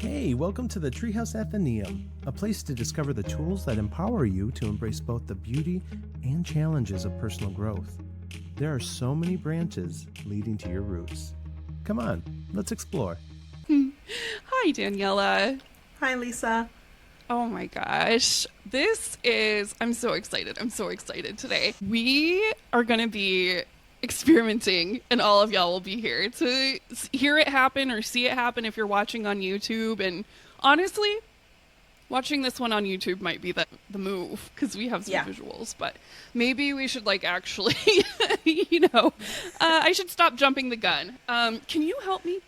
Hey, welcome to the Treehouse Athenaeum, a place to discover the tools that empower you to embrace both the beauty and challenges of personal growth. There are so many branches leading to your roots. Come on, let's explore. Hi, Daniela. Hi, Lisa. Oh my gosh. I'm so excited. I'm so excited today. We are going to be experimenting, and all of y'all will be here to hear it happen or see it happen if you're watching on YouTube. And honestly, watching this one on YouTube might be the move because we have some visuals, but maybe we should actually, I should stop jumping the gun. Can you help me?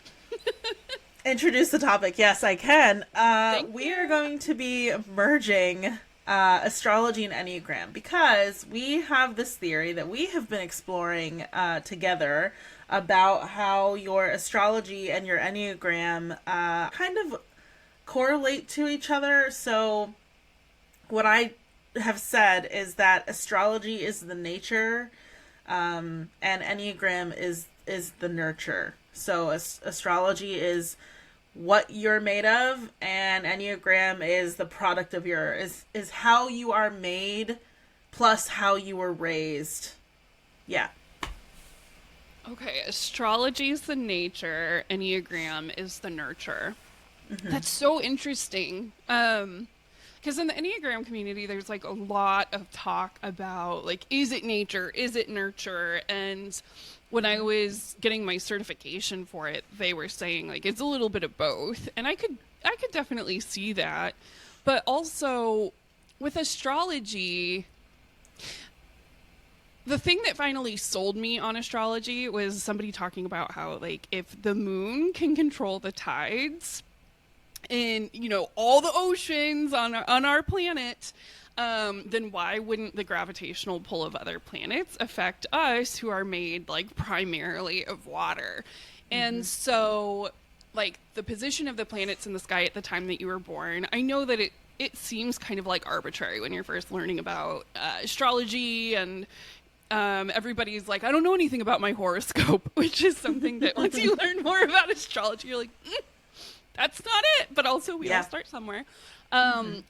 Introduce the topic. Yes, I can. We are going to be merging astrology and Enneagram because we have this theory that we have been exploring together about how your astrology and your Enneagram kind of correlate to each other. So what I have said is that astrology is the nature and Enneagram is the nurture. So astrology is what you're made of, and Enneagram is the product of is how you are made plus how you were raised. Yeah. Okay, astrology is the nature, Enneagram is the nurture. Mm-hmm. That's so interesting. Because in the Enneagram community, there's a lot of talk about is it nature, is it nurture? And when I was getting my certification for it, they were saying it's a little bit of both. And I could definitely see that. But also with astrology, the thing that finally sold me on astrology was somebody talking about how if the moon can control the tides in all the oceans on our planet, then why wouldn't the gravitational pull of other planets affect us who are made primarily of water? And so the position of the planets in the sky at the time that you were born, I know that it seems kind of arbitrary when you're first learning about astrology, and everybody's I don't know anything about my horoscope, which is something that once you learn more about astrology, you're that's not it. But also we all start somewhere.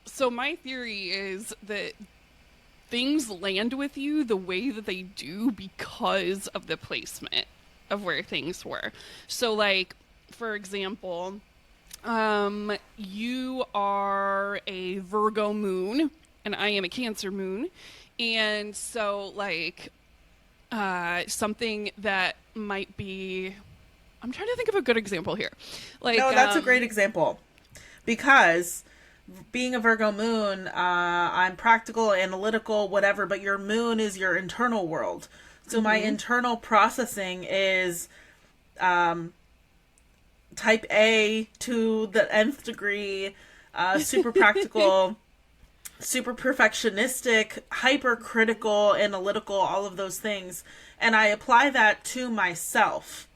So my theory is that things land with you the way that they do because of the placement of where things were. So for example, you are a Virgo moon and I am a Cancer moon. And so something that might be, I'm trying to think of a good example here. No, that's a great example because being a Virgo moon, I'm practical, analytical, whatever, but your moon is your internal world. So my internal processing is type A to the nth degree, super practical, super perfectionistic, hypercritical, analytical, all of those things. And I apply that to myself.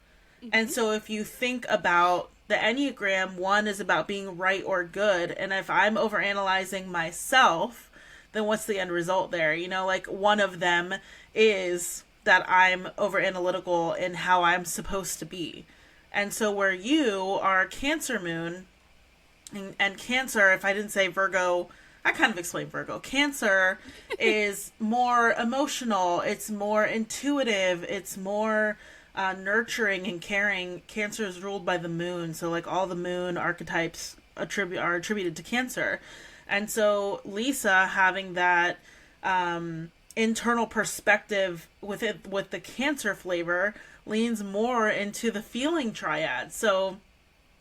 And so if you think about the Enneagram, one is about being right or good. And if I'm overanalyzing myself, then what's the end result there? One of them is that I'm overanalytical in how I'm supposed to be. And so where you are Cancer moon, and Cancer, if I didn't say Virgo, I kind of explained Virgo. Cancer is more emotional. It's more intuitive. It's more nurturing and caring. Cancer is ruled by the moon, so all the moon archetypes are attributed to Cancer. And so Lisa, having that internal perspective with the Cancer flavor, leans more into the feeling triad. So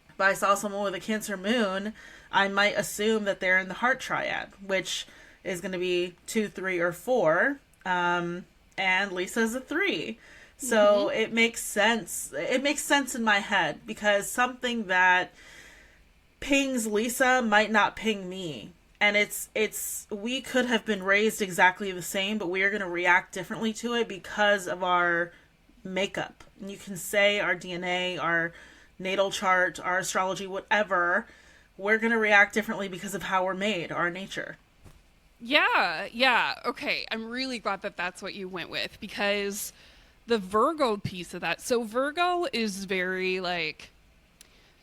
if I saw someone with a Cancer moon, I might assume that they're in the heart triad, which is going to be 2, 3, or 4, and Lisa's a 3. So it makes sense. It makes sense in my head because something that pings Lisa might not ping me. And we could have been raised exactly the same, but we are going to react differently to it because of our makeup. And you can say our DNA, our natal chart, our astrology, whatever, we're going to react differently because of how we're made, our nature. Yeah. Okay. I'm really glad that that's what you went with because the Virgo piece of that. So Virgo is very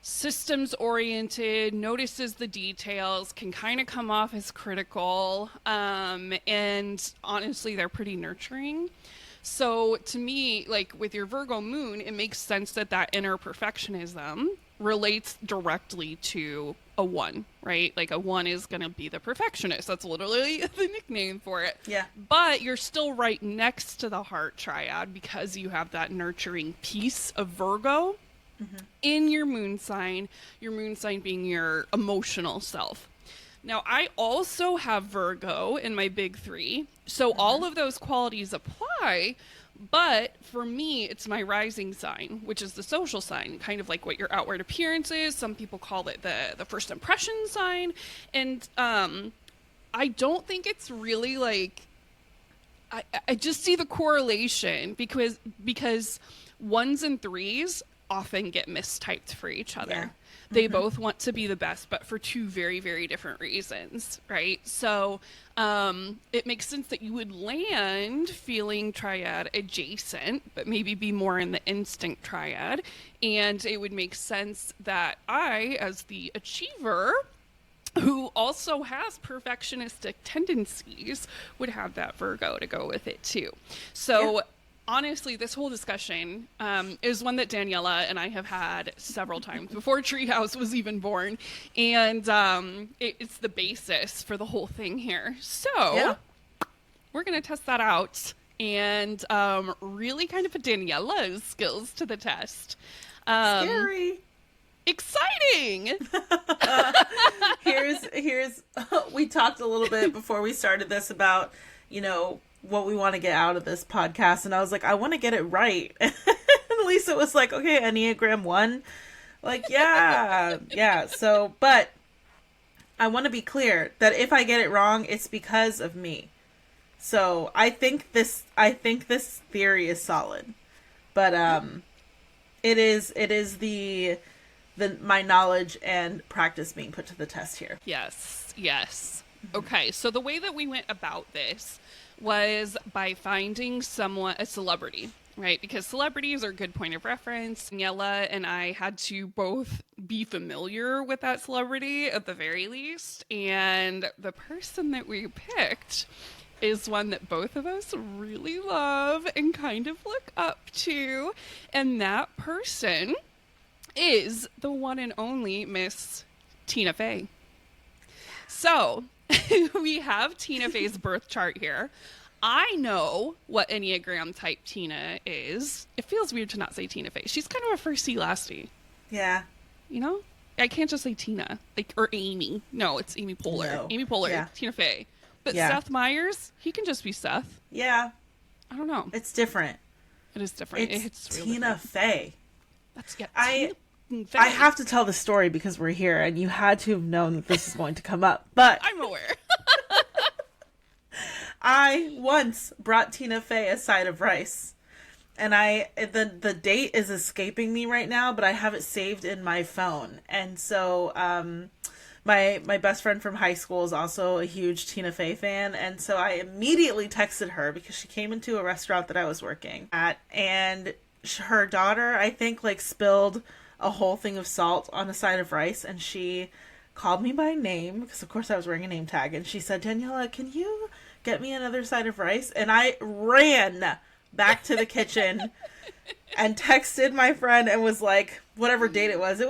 systems oriented, notices the details, can kind of come off as critical, and honestly, they're pretty nurturing. So to me, like with your Virgo moon, it makes sense that that inner perfectionism relates directly to a 1, right? Like a 1 is going to be the perfectionist. That's literally the nickname for it. Yeah. But you're still right next to the heart triad because you have that nurturing piece of Virgo in your moon sign being your emotional self. Now, I also have Virgo in my big 3, so all of those qualities apply, but for me, it's my rising sign, which is the social sign, kind of like what your outward appearance is. Some people call it the first impression sign, and I don't think it's really like, I just see the correlation because 1s and 3s often get mistyped for each other. Yeah. They both want to be the best, but for 2 very, very different reasons, right? So it makes sense that you would land feeling triad adjacent, but maybe be more in the instinct triad. And it would make sense that I, as the achiever, who also has perfectionistic tendencies, would have that Virgo to go with it too. So honestly, this whole discussion is one that Daniela and I have had several times before Treehouse was even born. And it's the basis for the whole thing here. So we're going to test that out and really kind of put Daniela's skills to the test. Scary. Exciting. Here's we talked a little bit before we started this about, what we want to get out of this podcast, and I was like, I want to get it right. And Lisa was like, okay, Enneagram 1. Like, yeah. So, but I want to be clear that if I get it wrong, it's because of me. So I think this theory is solid, but it is the my knowledge and practice being put to the test here. Yes. Okay, so the way that we went about this was by finding a celebrity, right? Because celebrities are a good point of reference. Daniela and I had to both be familiar with that celebrity at the very least. And the person that we picked is one that both of us really love and kind of look up to. And that person is the one and only Miss Tina Fey. So we have Tina Fey's birth chart here. I know what Enneagram type Tina is. It feels weird to not say Tina Fey. She's kind of a first C, last C. Yeah. I can't just say Tina, or Amy. No, it's Amy Poehler. No. Amy Poehler, Yeah. Tina Fey. But Yeah. Seth Meyers, he can just be Seth. Yeah. I don't know. It's different. It is different. It's It's real Tina different. Fey. That's I Tina Fey. I have to tell the story because we're here and you had to have known that this is going to come up. But I'm aware. I once brought Tina Fey a side of rice. And the date is escaping me right now, but I have it saved in my phone. And so my best friend from high school is also a huge Tina Fey fan, and so I immediately texted her because she came into a restaurant that I was working at, and her daughter, I think, like spilled a whole thing of salt on a side of rice, and she called me by name because of course I was wearing a name tag, and she said, Daniela, can you get me another side of rice? And I ran back to the kitchen and texted my friend and was like, whatever date it was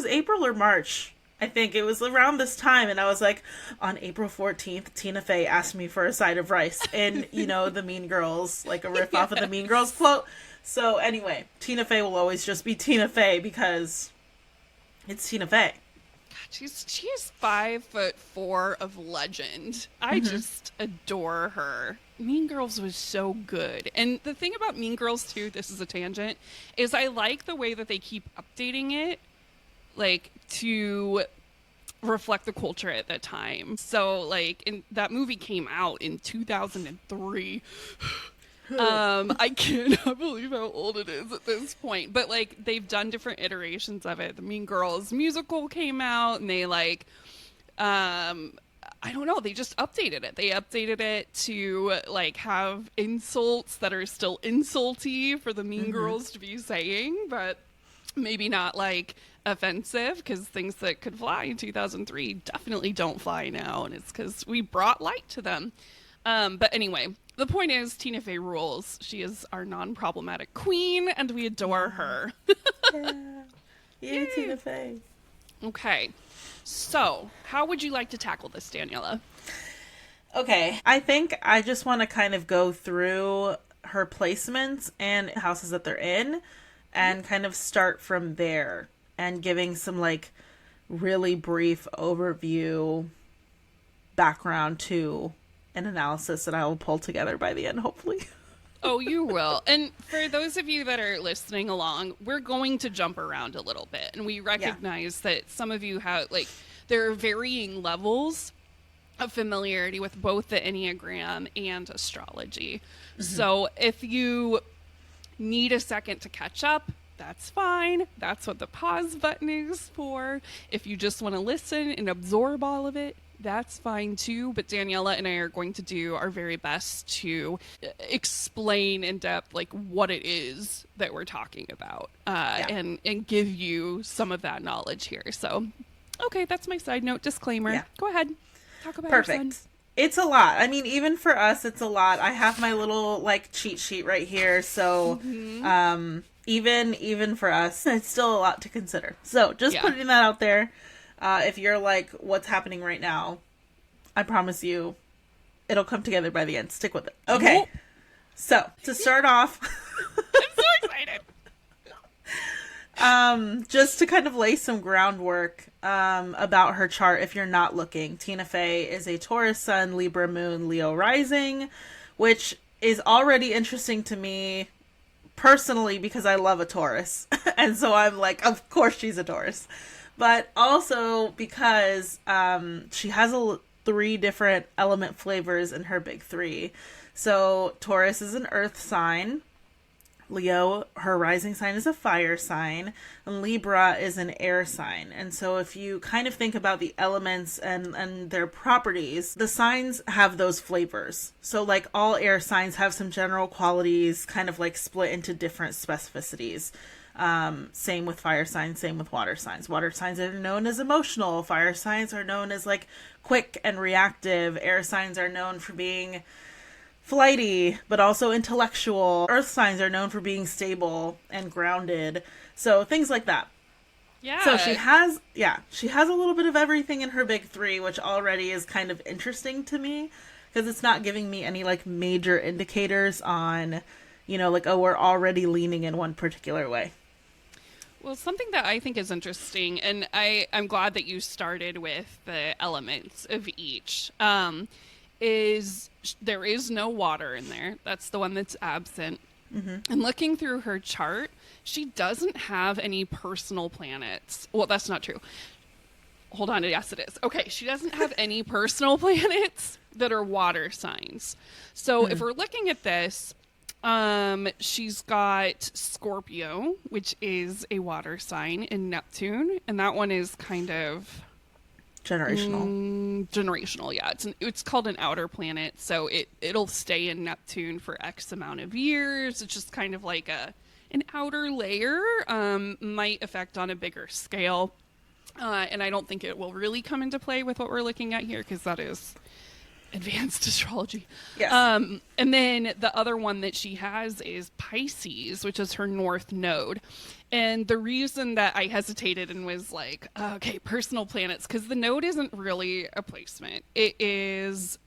April or March. I think it was around this time, and I was like, on April 14th, Tina Fey asked me for a side of rice, and the Mean Girls, like a riff off of the Mean Girls quote. So anyway, Tina Fey will always just be Tina Fey because it's Tina Fey. She is 5'4" of legend. I just adore her. Mean Girls was so good. And the thing about Mean Girls too, this is a tangent, is I like the way that they keep updating it, like to reflect the culture at the time. So like that movie came out in 2003. I cannot believe how old it is at this point, but like they've done different iterations of it. The Mean Girls musical came out, and they like I don't know, they just updated it. They updated it to like have insults that are still insulty for the Mean Girls to be saying, but maybe not like offensive, because things that could fly in 2003 definitely don't fly now, and it's because we brought light to them. But anyway, the point is, Tina Fey rules. She is our non-problematic queen, and we adore her. Yeah. Yay, Tina Fey. Okay, so how would you like to tackle this, Daniela? Okay, I think I just want to kind of go through her placements and houses that they're in and kind of start from there and giving some like really brief overview background to an analysis that I will pull together by the end, hopefully. Oh, you will. And for those of you that are listening along, we're going to jump around a little bit. And we recognize that some of you have, like, there are varying levels of familiarity with both the Enneagram and astrology. Mm-hmm. So if you need a second to catch up, that's fine. That's what the pause button is for. If you just want to listen and absorb all of it, that's fine too. But Daniela and I are going to do our very best to explain in depth like what it is that we're talking about, and give you some of that knowledge here. So, okay, that's my side note disclaimer. Yeah. Go ahead, talk about your son. It's a lot. I mean, even for us, it's a lot. I have my little like cheat sheet right here, so even for us, it's still a lot to consider. So just putting that out there. If you're like, what's happening right now, I promise you, it'll come together by the end. Stick with it. Okay. So, to start off... I'm so excited! Just to kind of lay some groundwork about her chart, if you're not looking, Tina Fey is a Taurus sun, Libra moon, Leo rising, which is already interesting to me personally because I love a Taurus. And so I'm like, of course she's a Taurus. But also because she has 3 different element flavors in her big 3. So Taurus is an earth sign. Leo, her rising sign, is a fire sign. And Libra is an air sign. And so if you kind of think about the elements and their properties, the signs have those flavors. So like all air signs have some general qualities kind of like split into different specificities. Same with fire signs, same with water signs. Water signs are known as emotional. Fire signs are known as like quick and reactive. Air signs are known for being flighty, but also intellectual. Earth signs are known for being stable and grounded. So things like that. Yeah. So she has a little bit of everything in her big 3, which already is kind of interesting to me because it's not giving me any like major indicators on, you know, like, oh, we're already leaning in one particular way. Well, something that I think is interesting, and I'm glad that you started with the elements of each, is there is no water in there. That's the one that's absent. Mm-hmm. And looking through her chart, she doesn't have any personal planets. Well, that's not true. Hold on. Yes, it is. Okay, she doesn't have any personal planets that are water signs. So if we're looking at this... she's got Scorpio, which is a water sign, in Neptune, and that one is kind of generational. Yeah, it's called an outer planet, so it'll stay in Neptune for X amount of years. It's just kind of like an outer layer, might affect on a bigger scale, and I don't think it will really come into play with what we're looking at here because that is advanced astrology. Yes. And then the other one that she has is Pisces, which is her north node. And the reason that I hesitated and was like, okay, personal planets, because the node isn't really a placement. It is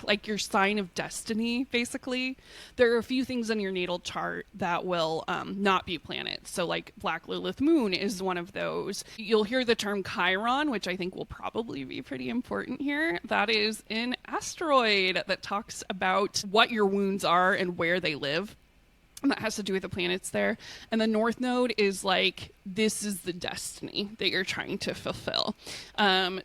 like your sign of destiny, basically. There are a few things in your natal chart that will not be planets. So like Black Lilith Moon is one of those. You'll hear the term Chiron, which I think will probably be pretty important here. That is an asteroid that talks about what your wounds are and where they live. And that has to do with the planets there. And the North Node is like, this is the destiny that you're trying to fulfill.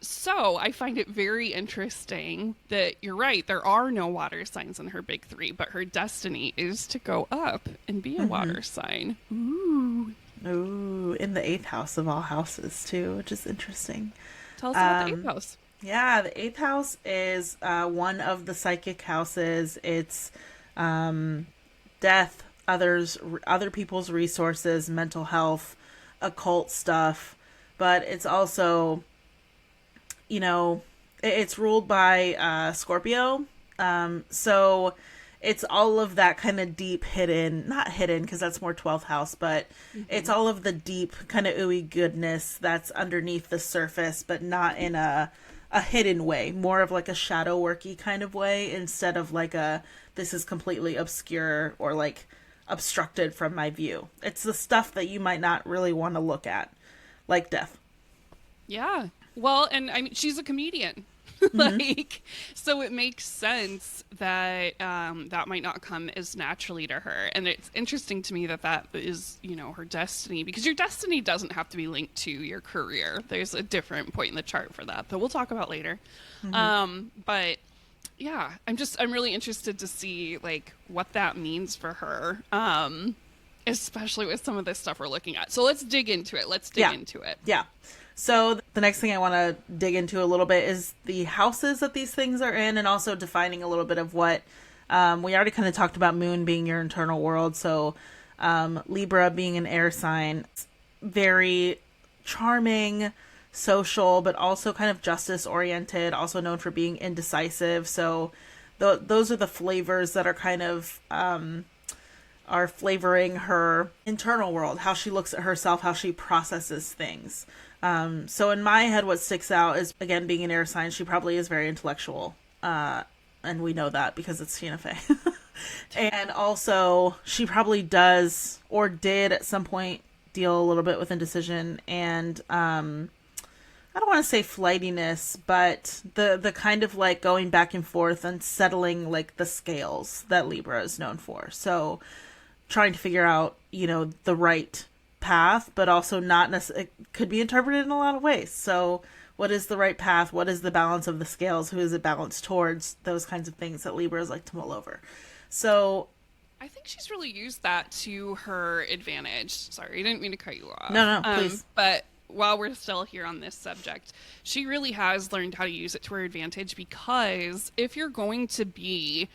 So I find it very interesting that you're right. There are no water signs in her big 3, but her destiny is to go up and be a water sign. Ooh, in the 8th house of all houses too, which is interesting. Tell us about the 8th house. Yeah, the 8th house is one of the psychic houses. It's death, other people's resources, mental health, occult stuff, but it's also, you know, it's ruled by Scorpio. So it's all of that kind of deep hidden, not hidden because that's more 12th house, but it's all of the deep kind of ooey goodness that's underneath the surface, but not in a hidden way, more of like a shadow worky kind of way, instead of like this is completely obscure or like obstructed from my view. It's the stuff that you might not really want to look at, like death. Yeah. Well, and I mean, she's a comedian. Like, so it makes sense that that might not come as naturally to her. And it's interesting to me that is, you know, her destiny, because your destiny doesn't have to be linked to your career. There's a different point in the chart for that we'll talk about later. But yeah, I'm really interested to see like what that means for her. Especially with some of this stuff we're looking at. So let's dig into it. Yeah. So the next thing I want to dig into a little bit is the houses that these things are in, and also defining a little bit of what we already kind of talked about moon being your internal world. So Libra being an air sign, very charming, social, but also kind of justice oriented, also known for being indecisive. So those are the flavors that are kind of are flavoring her internal world, how she looks at herself, how she processes things. So in my head, what sticks out is, again, being an air sign, she probably is very intellectual. And we know that because it's Tina Fey. And also, she probably does or did at some point deal a little bit with indecision and, I don't want to say flightiness, but the kind of like going back and forth and settling like the scales that Libra is known for. So trying to figure out, you know, the right path, but also not necessarily, it could be interpreted in a lot of ways. So what is the right path? What is the balance of the scales? Who is it balanced towards? Those kinds of things that Libras like to mull over. So I think she's really used that to her advantage. Sorry, I didn't mean to cut you off. No, please. But while we're still here on this subject, she really has learned how to use it to her advantage, because if you're going to be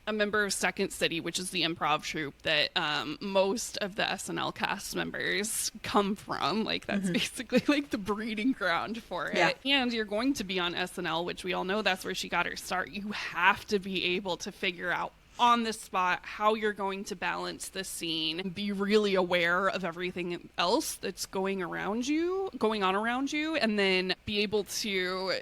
a member of Second City, which is the improv troupe that most of the SNL cast members come from. Like, that's basically like the breeding ground for it. Yeah. And you're going to be on SNL, which we all know that's where she got her start. You have to be able to figure out on the spot how you're going to balance the scene and be really aware of everything else that's going on around you, and then be able to,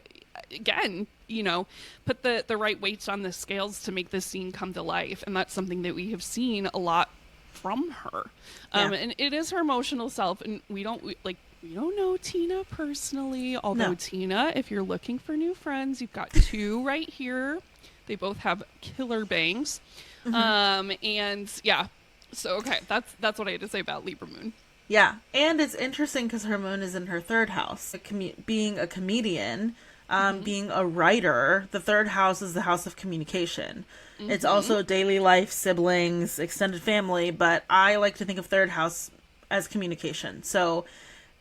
again, you know, put the right weights on the scales to make this scene come to life. And that's something that we have seen a lot from her. And it is her emotional self. And we don't know Tina personally, although No. Tina, if you're looking for new friends, you've got two right here. They both have killer bangs. And yeah, so okay, that's what I had to say about Libra moon. Yeah, and it's interesting because her moon is in her third house. Being a comedian, being a writer, the third house is the house of communication. It's also daily life, siblings, extended family, but I like to think of third house as communication. So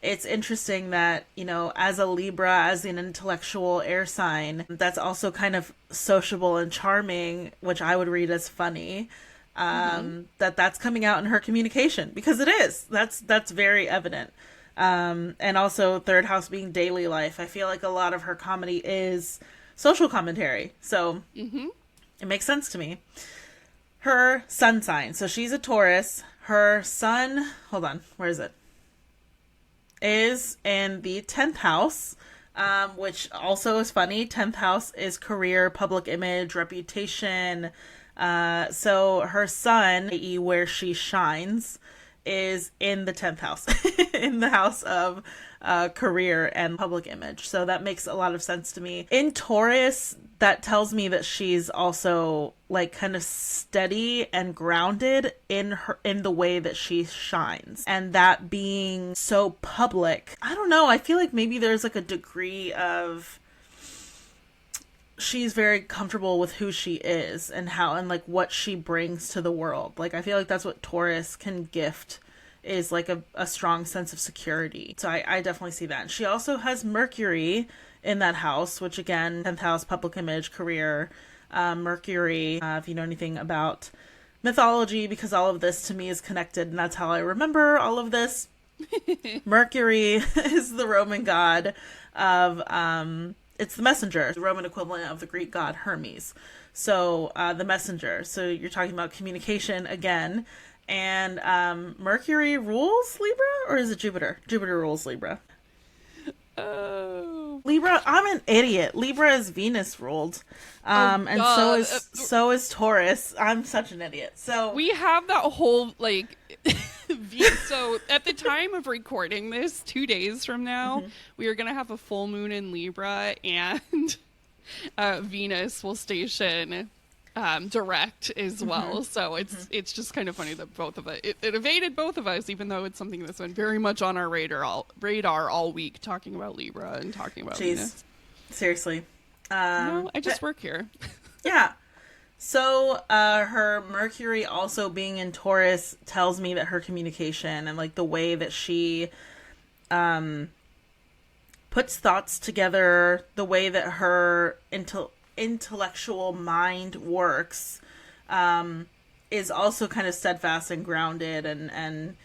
it's interesting that, you know, as a Libra, as an intellectual air sign, that's also kind of sociable and charming, which I would read as funny. That's coming out in her communication, because it is. That's very evident. And also third house being daily life. I feel like a lot of her comedy is social commentary. So it makes sense to me. Her sun sign. So she's a Taurus. Her sun, hold on, where is it? Is in the 10th house, which also is funny. 10th house is career, public image, reputation. So her sun, i.e. where she shines, is in the 10th house, in the house of career and public image. So that makes a lot of sense to me. In Taurus, that tells me that she's also like kind of steady and grounded in the way that she shines. And that being so public, I don't know, I feel like maybe there's like a degree of she's very comfortable with who she is and how and like what she brings to the world. Like, I feel like that's what Taurus can gift, is like a strong sense of security. So I definitely see that. And she also has Mercury in that house, which again, 10th house, public image, career. Mercury, if you know anything about mythology, because all of this to me is connected, and that's how I remember all of this. Mercury is the Roman god of, it's the messenger, the Roman equivalent of the Greek god Hermes. So, the messenger. So you're talking about communication again. And Mercury rules Libra, or is it Jupiter? Jupiter rules Libra. Oh. Libra, I'm an idiot. Libra is Venus ruled. And so is Taurus. I'm such an idiot. So we have that whole like so at the time of recording this, 2 days from now, we are going to have a full moon in Libra, and Venus will station direct as well. So it's just kind of funny that both of it evaded both of us, even though it's something that's been very much on our radar all week, talking about Libra and talking about Venus. Seriously. No, I just work here. Yeah. So her Mercury also being in Taurus tells me that her communication and like the way that she puts thoughts together, the way that her intellectual mind works, is also kind of steadfast and grounded and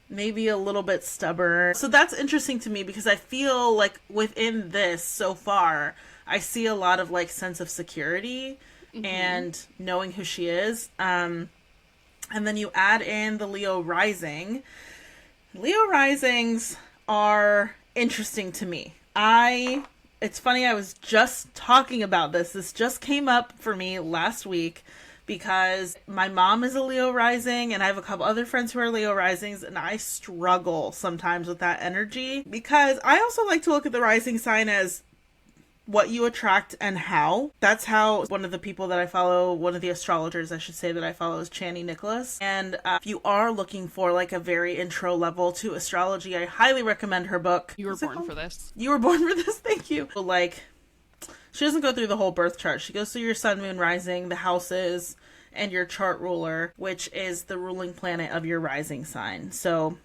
maybe a little bit stubborn. So that's interesting to me, because I feel like within this so far, I see a lot of like sense of security and knowing who she is. And then you add in the Leo rising. Leo risings are interesting to me. It's funny, I was just talking about this. This just came up for me last week because my mom is a Leo rising and I have a couple other friends who are Leo risings, and I struggle sometimes with that energy because I also like to look at the rising sign as what you attract and how. That's how one of the people that I follow, one of the astrologers I should say that I follow, is Chani Nicholas. And if you are looking for like a very intro level to astrology, I highly recommend her book. You were born for this. You were born for this, thank you. Like, she doesn't go through the whole birth chart. She goes through your sun, moon, rising, the houses, and your chart ruler, which is the ruling planet of your rising sign. So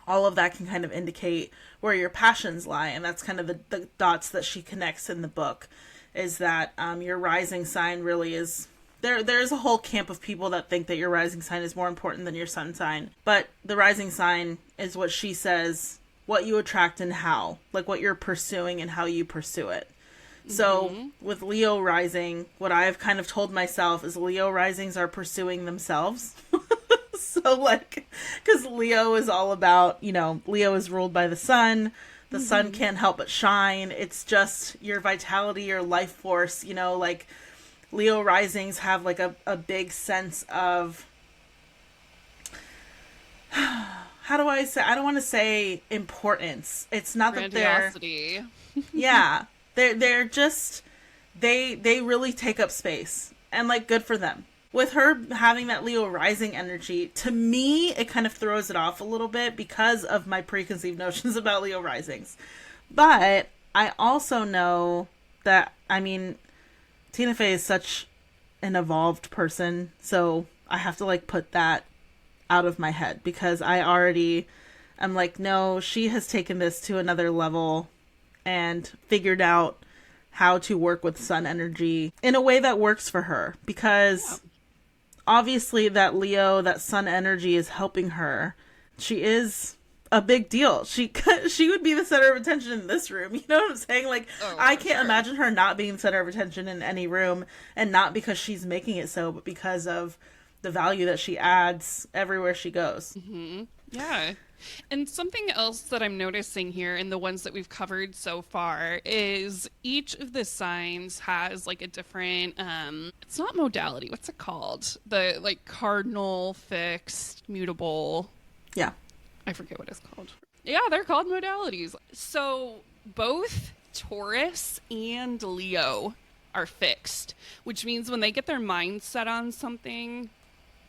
all of that can kind of indicate where your passions lie, and that's kind of the dots that she connects in the book, is that your rising sign really is... There's a whole camp of people that think that your rising sign is more important than your sun sign, but the rising sign is what she says, what you attract and how, like what you're pursuing and how you pursue it. So with Leo rising, what I've kind of told myself is Leo risings are pursuing themselves. So like, because Leo is all about, Leo is ruled by the sun. The sun can't help but shine. It's just your vitality, your life force, like Leo risings have like a big sense of, how do I say, I don't want to say importance. It's not that they're, yeah, they're just, they really take up space, and like, good for them. With her having that Leo rising energy, to me, it kind of throws it off a little bit because of my preconceived notions about Leo risings. But I also know that, Tina Fey is such an evolved person, so I have to like put that out of my head, because I already am like, no, she has taken this to another level and figured out how to work with sun energy in a way that works for her, because obviously that Leo, that sun energy is helping her. She is a big deal. She would be the center of attention in this room. You know what I'm saying? Like, I can't imagine her not being the center of attention in any room, and not because she's making it so, but because of the value that she adds everywhere she goes. Yeah. And something else that I'm noticing here in the ones that we've covered so far is each of the signs has like a different, it's not modality. What's it called? The like cardinal, fixed, mutable. Yeah. I forget what it's called. Yeah, they're called modalities. So both Taurus and Leo are fixed, which means when they get their mind set on something,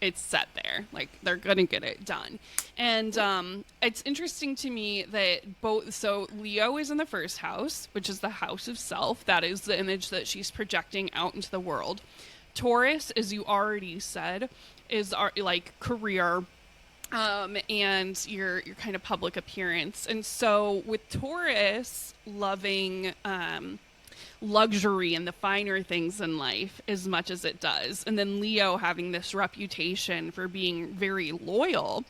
it's set there. Like, they're gonna get it done. And it's interesting to me that so Leo is in the first house, which is the house of self. That is the image that she's projecting out into the world. Taurus, as you already said, is our like career, and your kind of public appearance. And so with Taurus loving luxury and the finer things in life as much as it does. And then Leo having this reputation for being very loyal.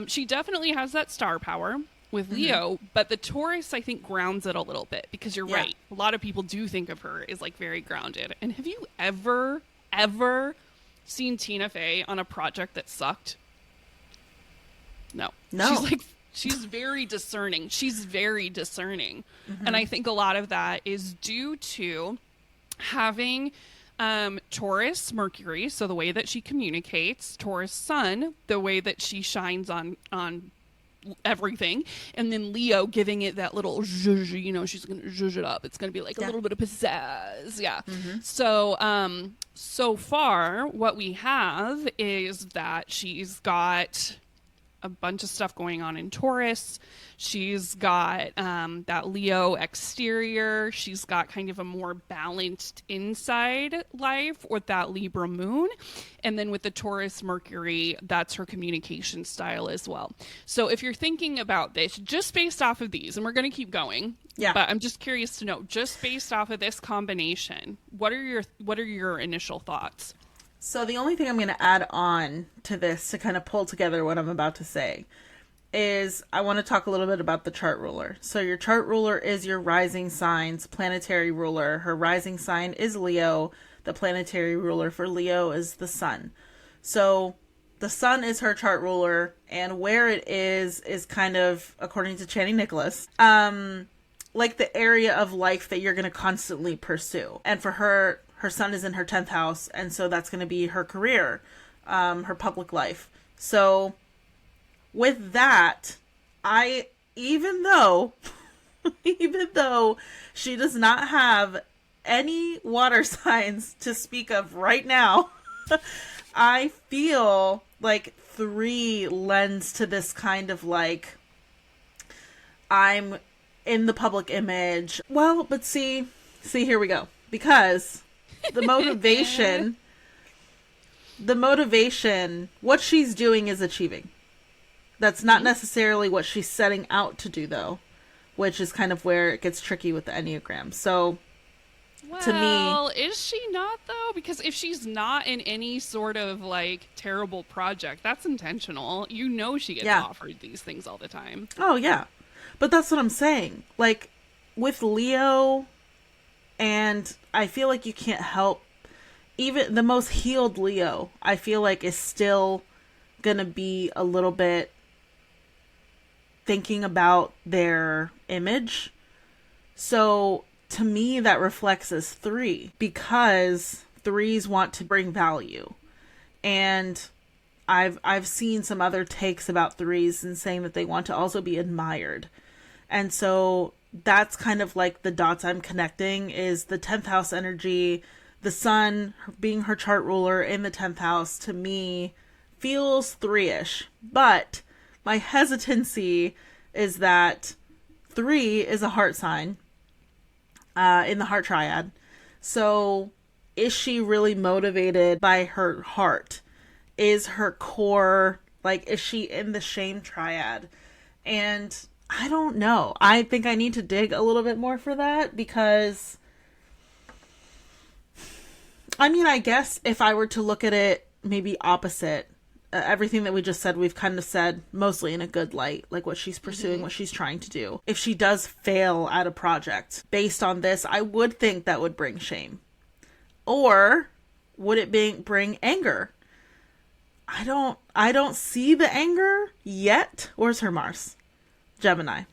She definitely has that star power with Leo, but the Taurus, I think, grounds it a little bit, because you're right. A lot of people do think of her as like very grounded. And have you ever seen Tina Fey on a project that sucked? No. She's very discerning. She's very discerning. And I think a lot of that is due to having Taurus Mercury, so the way that she communicates, Taurus Sun, the way that she shines on everything, and then Leo giving it that little zhuzh, you know, she's gonna zhuzh it up. It's gonna be like a little bit of pizzazz. So far what we have is that she's got a bunch of stuff going on in Taurus. She's got that Leo exterior. She's got kind of a more balanced inside life with that Libra moon. And then with the Taurus Mercury, that's her communication style as well. So if you're thinking about this, just based off of these, and we're going to keep going. Yeah. But I'm just curious to know, just based off of this combination, what are your initial thoughts? So the only thing I'm going to add on to this to kind of pull together what I'm about to say is I want to talk a little bit about the chart ruler. So your chart ruler is your rising sign's planetary ruler. Her rising sign is Leo. The planetary ruler for Leo is the sun. So the sun is her chart ruler, and where it is kind of, according to Chani Nicholas, like the area of life that you're going to constantly pursue. And for her sun is in her 10th house, and so that's going to be her career, her public life. So with that, even though she does not have any water signs to speak of right now, I feel like 3 lends to this kind of like, I'm in the public image. Well, but see, here we go. Because the motivation, what she's doing is achieving. That's not necessarily what she's setting out to do, though, which is kind of where it gets tricky with the Enneagram. So, to me... is she not, though? Because if she's not in any sort of, like, terrible project, that's intentional. You know she gets offered these things all the time. Oh, yeah. But that's what I'm saying. Like, with Leo... And I feel like you can't help, even the most healed Leo, I feel like is still going to be a little bit thinking about their image. So to me, that reflects as 3, because 3s want to bring value. And I've seen some other takes about 3s and saying that they want to also be admired. And so that's kind of like the dots I'm connecting, is the 10th house energy, the sun being her chart ruler in the 10th house, to me feels 3-ish. But my hesitancy is that 3 is a heart sign in the heart triad. So is she really motivated by her heart? Is her core, like, is she in the shame triad? And I don't know. I think I need to dig a little bit more for that, because, I mean, I guess if I were to look at it maybe opposite, everything that we just said, we've kind of said mostly in a good light, like what she's pursuing, what she's trying to do. If she does fail at a project based on this, I would think that would bring shame. Or would it bring anger? I don't see the anger yet. Where's her Mars? Gemini.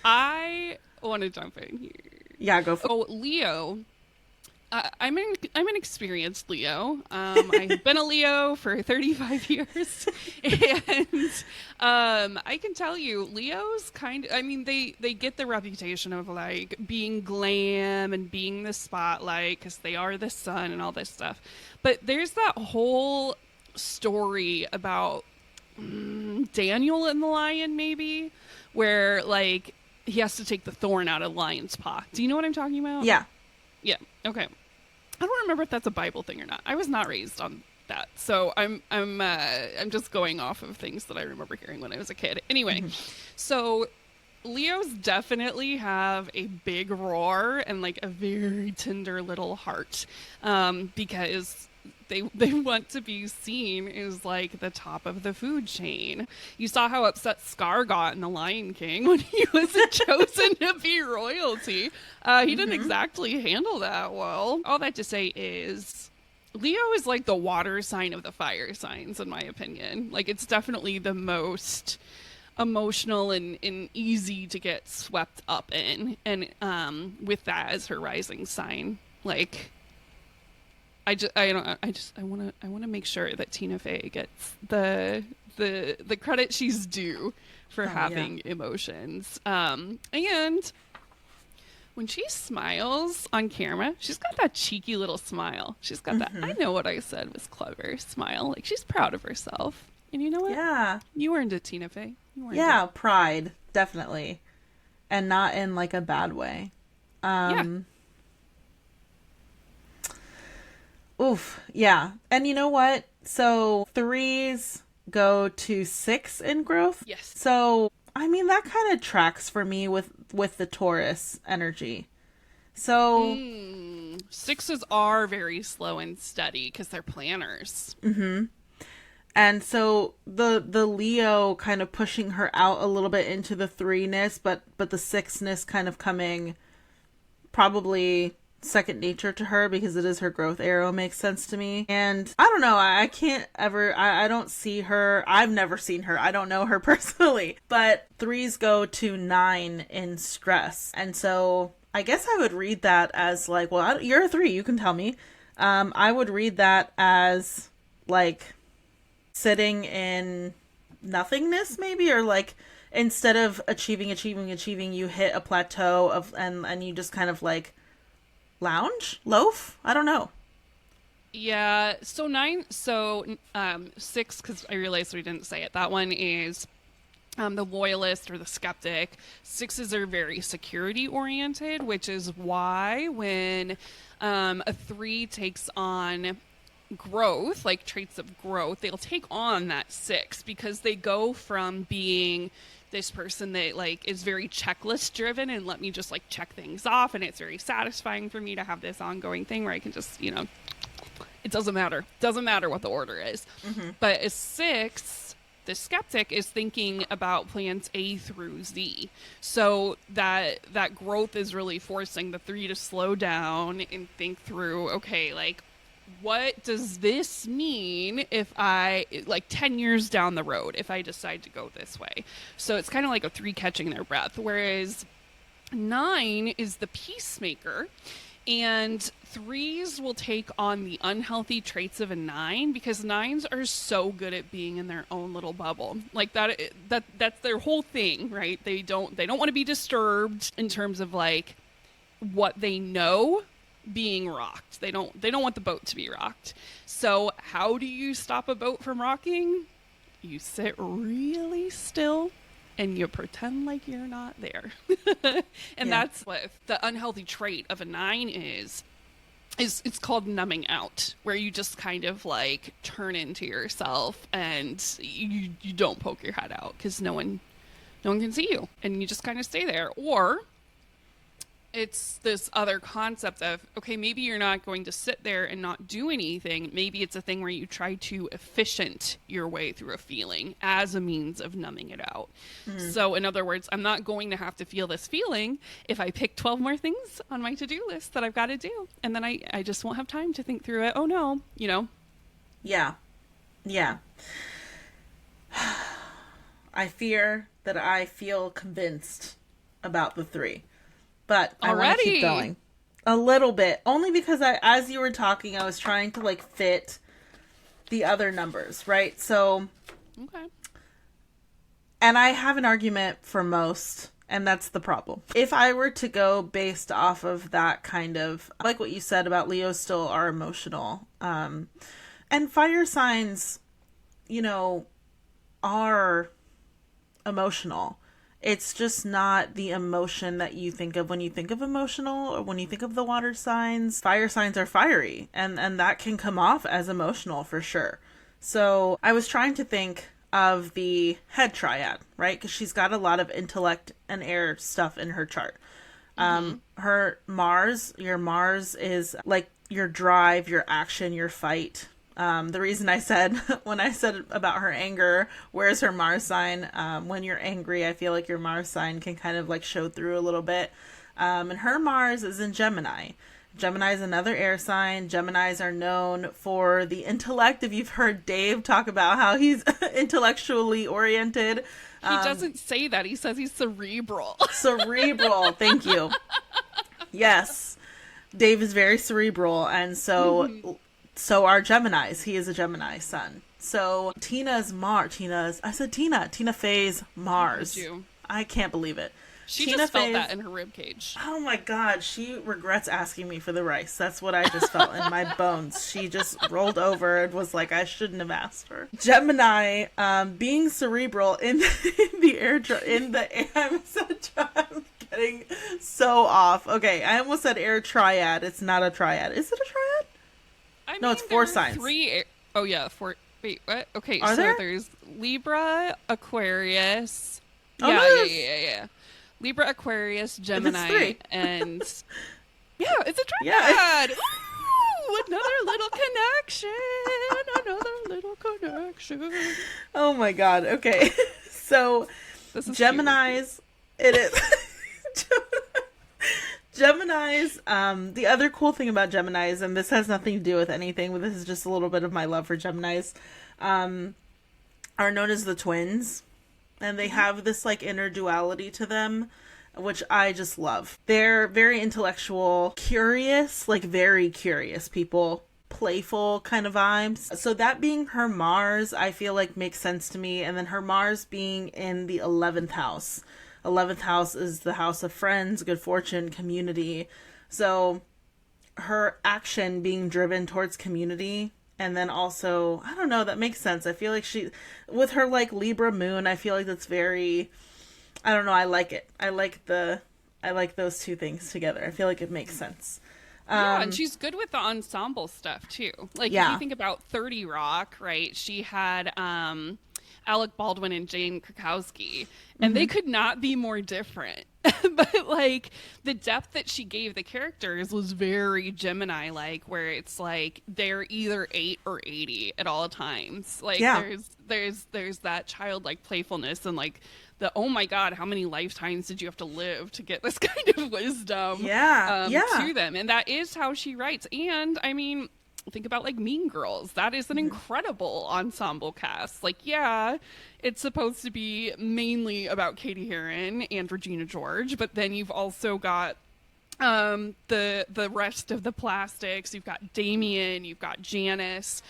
I want to jump in here. Yeah, go for it. Oh, Leo. I'm an experienced Leo. I've been a Leo for 35 years, and I can tell you, Leos they get the reputation of like being glam and being the spotlight because they are the sun and all this stuff. But there's that whole story about Daniel and the lion, maybe, where like he has to take the thorn out of the lion's paw. Do you know what I'm talking about? Yeah. Okay. I don't remember if that's a Bible thing or not. I was not raised on that, so I'm just going off of things that I remember hearing when I was a kid. Anyway, so Leos definitely have a big roar and like a very tender little heart, because they want to be seen as like the top of the food chain. You saw how upset Scar got in The Lion King when he wasn't chosen to be royalty. He didn't exactly handle that well. All that to say is Leo is like the water sign of the fire signs, in my opinion. Like, it's definitely the most emotional and easy to get swept up in. And with that as her rising sign, like, I want to make sure that Tina Fey gets the credit she's due for having emotions. And when she smiles on camera, she's got that cheeky little smile. She's got that, I know what I said was clever smile. Like, she's proud of herself. And you know what? Yeah. You earned it, Tina Fey. You earned Yeah, it. pride, definitely. And not in like a bad way. Oof, yeah. And you know what? So 3s go to 6 in growth. Yes. So, I mean, that kind of tracks for me with the Taurus energy. So 6s are very slow and steady because they're planners. And so the Leo kind of pushing her out a little bit into the 3-ness, but the 6-ness kind of coming probably second nature to her because it is her growth arrow, makes sense to me. And I don't know, I can't ever, I don't see her, I've never seen her, I don't know her personally, but 3s go to 9 in stress. And so I guess I would read that as like, well, you're a 3, you can tell me. I would read that as like sitting in nothingness maybe, or like instead of achieving, you hit a plateau of, and you just kind of like loaf. I don't know. Yeah. So 6, because I realized we didn't say it. That one is the loyalist or the skeptic. 6s are very security oriented, which is why when a 3 takes on growth, like traits of growth, they'll take on that 6 because they go from being this person that like is very checklist driven and let me just like check things off, and it's very satisfying for me to have this ongoing thing where I can just, you know, it doesn't matter what the order is. But a 6, the skeptic, is thinking about plans A through Z, so that growth is really forcing the 3 to slow down and think through, okay, like, what does this mean if I, like 10 years down the road, if I decide to go this way? So it's kind of like a 3 catching their breath, whereas 9 is the peacemaker, and 3s will take on the unhealthy traits of a 9 because 9s are so good at being in their own little bubble. Like that's their whole thing, right? They don't want to be disturbed in terms of like what they know being rocked. They don't want the boat to be rocked. So how do you stop a boat from rocking? You sit really still and you pretend like you're not there. And that's what the unhealthy trait of a 9 is it's called numbing out, where you just kind of like turn into yourself and you don't poke your head out because no one can see you, and you just kind of stay there. Or it's this other concept of, okay, maybe you're not going to sit there and not do anything. Maybe it's a thing where you try to efficient your way through a feeling as a means of numbing it out. So in other words, I'm not going to have to feel this feeling if I pick 12 more things on my to-do list that I've got to do. And then I just won't have time to think through it. Oh no, you know? Yeah. I fear that I feel convinced about the 3. But I want to keep going a little bit, only because as you were talking, I was trying to like fit the other numbers, right? So, okay. And I have an argument for most, and that's the problem. If I were to go based off of that kind of, like what you said about Leos still are emotional, and fire signs, you know, are emotional. It's just not the emotion that you think of when you think of emotional, or when you think of the water signs. Fire signs are fiery, and that can come off as emotional for sure. So I was trying to think of the head triad, right? Because she's got a lot of intellect and air stuff in her chart. Her Mars, your Mars is like your drive, your action, your fight. The reason I said, when I said about her anger, where's her Mars sign? When you're angry, I feel like your Mars sign can kind of like show through a little bit. And her Mars is in Gemini. Gemini is another air sign. Geminis are known for the intellect. If you've heard Dave talk about how he's intellectually oriented. He doesn't say that. He says he's cerebral. Cerebral. Thank you. Yes. Dave is very cerebral. And so are Geminis. He is a Gemini sun. So Tina Fey's Mars. I can't believe it. She just felt that in her ribcage. Oh my God, she regrets asking me for the rice. That's what I just felt in my bones. She just rolled over and was like, I shouldn't have asked her. Gemini, being cerebral in the air, I'm getting so off. Okay, I almost said air triad. It's not a triad. Is it a triad? No, it's 4 signs. 4. Wait, what? Okay, there's Libra, Aquarius. Yeah. Libra, Aquarius, Gemini, and yeah, it's a triad. Yeah. Ooh, another little connection. Oh my God. Okay, so Geminis, it is. Geminis. The other cool thing about Geminis, and this has nothing to do with anything, but this is just a little bit of my love for Geminis, are known as the twins. And they have this, like, inner duality to them, which I just love. They're very intellectual, curious, like, very curious people, playful kind of vibes. So that being her Mars, I feel like makes sense to me. And then her Mars being in the 11th house. 11th house is the house of friends, good fortune, community. So her action being driven towards community. And then also, I don't know, that makes sense. I feel like with her like Libra moon, I feel like that's very, I don't know, I like it. I like those two things together. I feel like it makes sense. Yeah, and she's good with the ensemble stuff too. Like if you think about 30 Rock, right? She had Alec Baldwin and Jane Krakowski, and they could not be more different. But like the depth that she gave the characters was very Gemini like, where it's like they're either 8 or 80 at all times. Like there's that childlike playfulness and like the oh my God, how many lifetimes did you have to live to get this kind of wisdom to them? And that is how she writes. And I mean, think about like Mean Girls. That is an incredible ensemble cast. Like, yeah, it's supposed to be mainly about Katie Heron and Regina George, but then you've also got the rest of the plastics. You've got Damien, you've got Janice,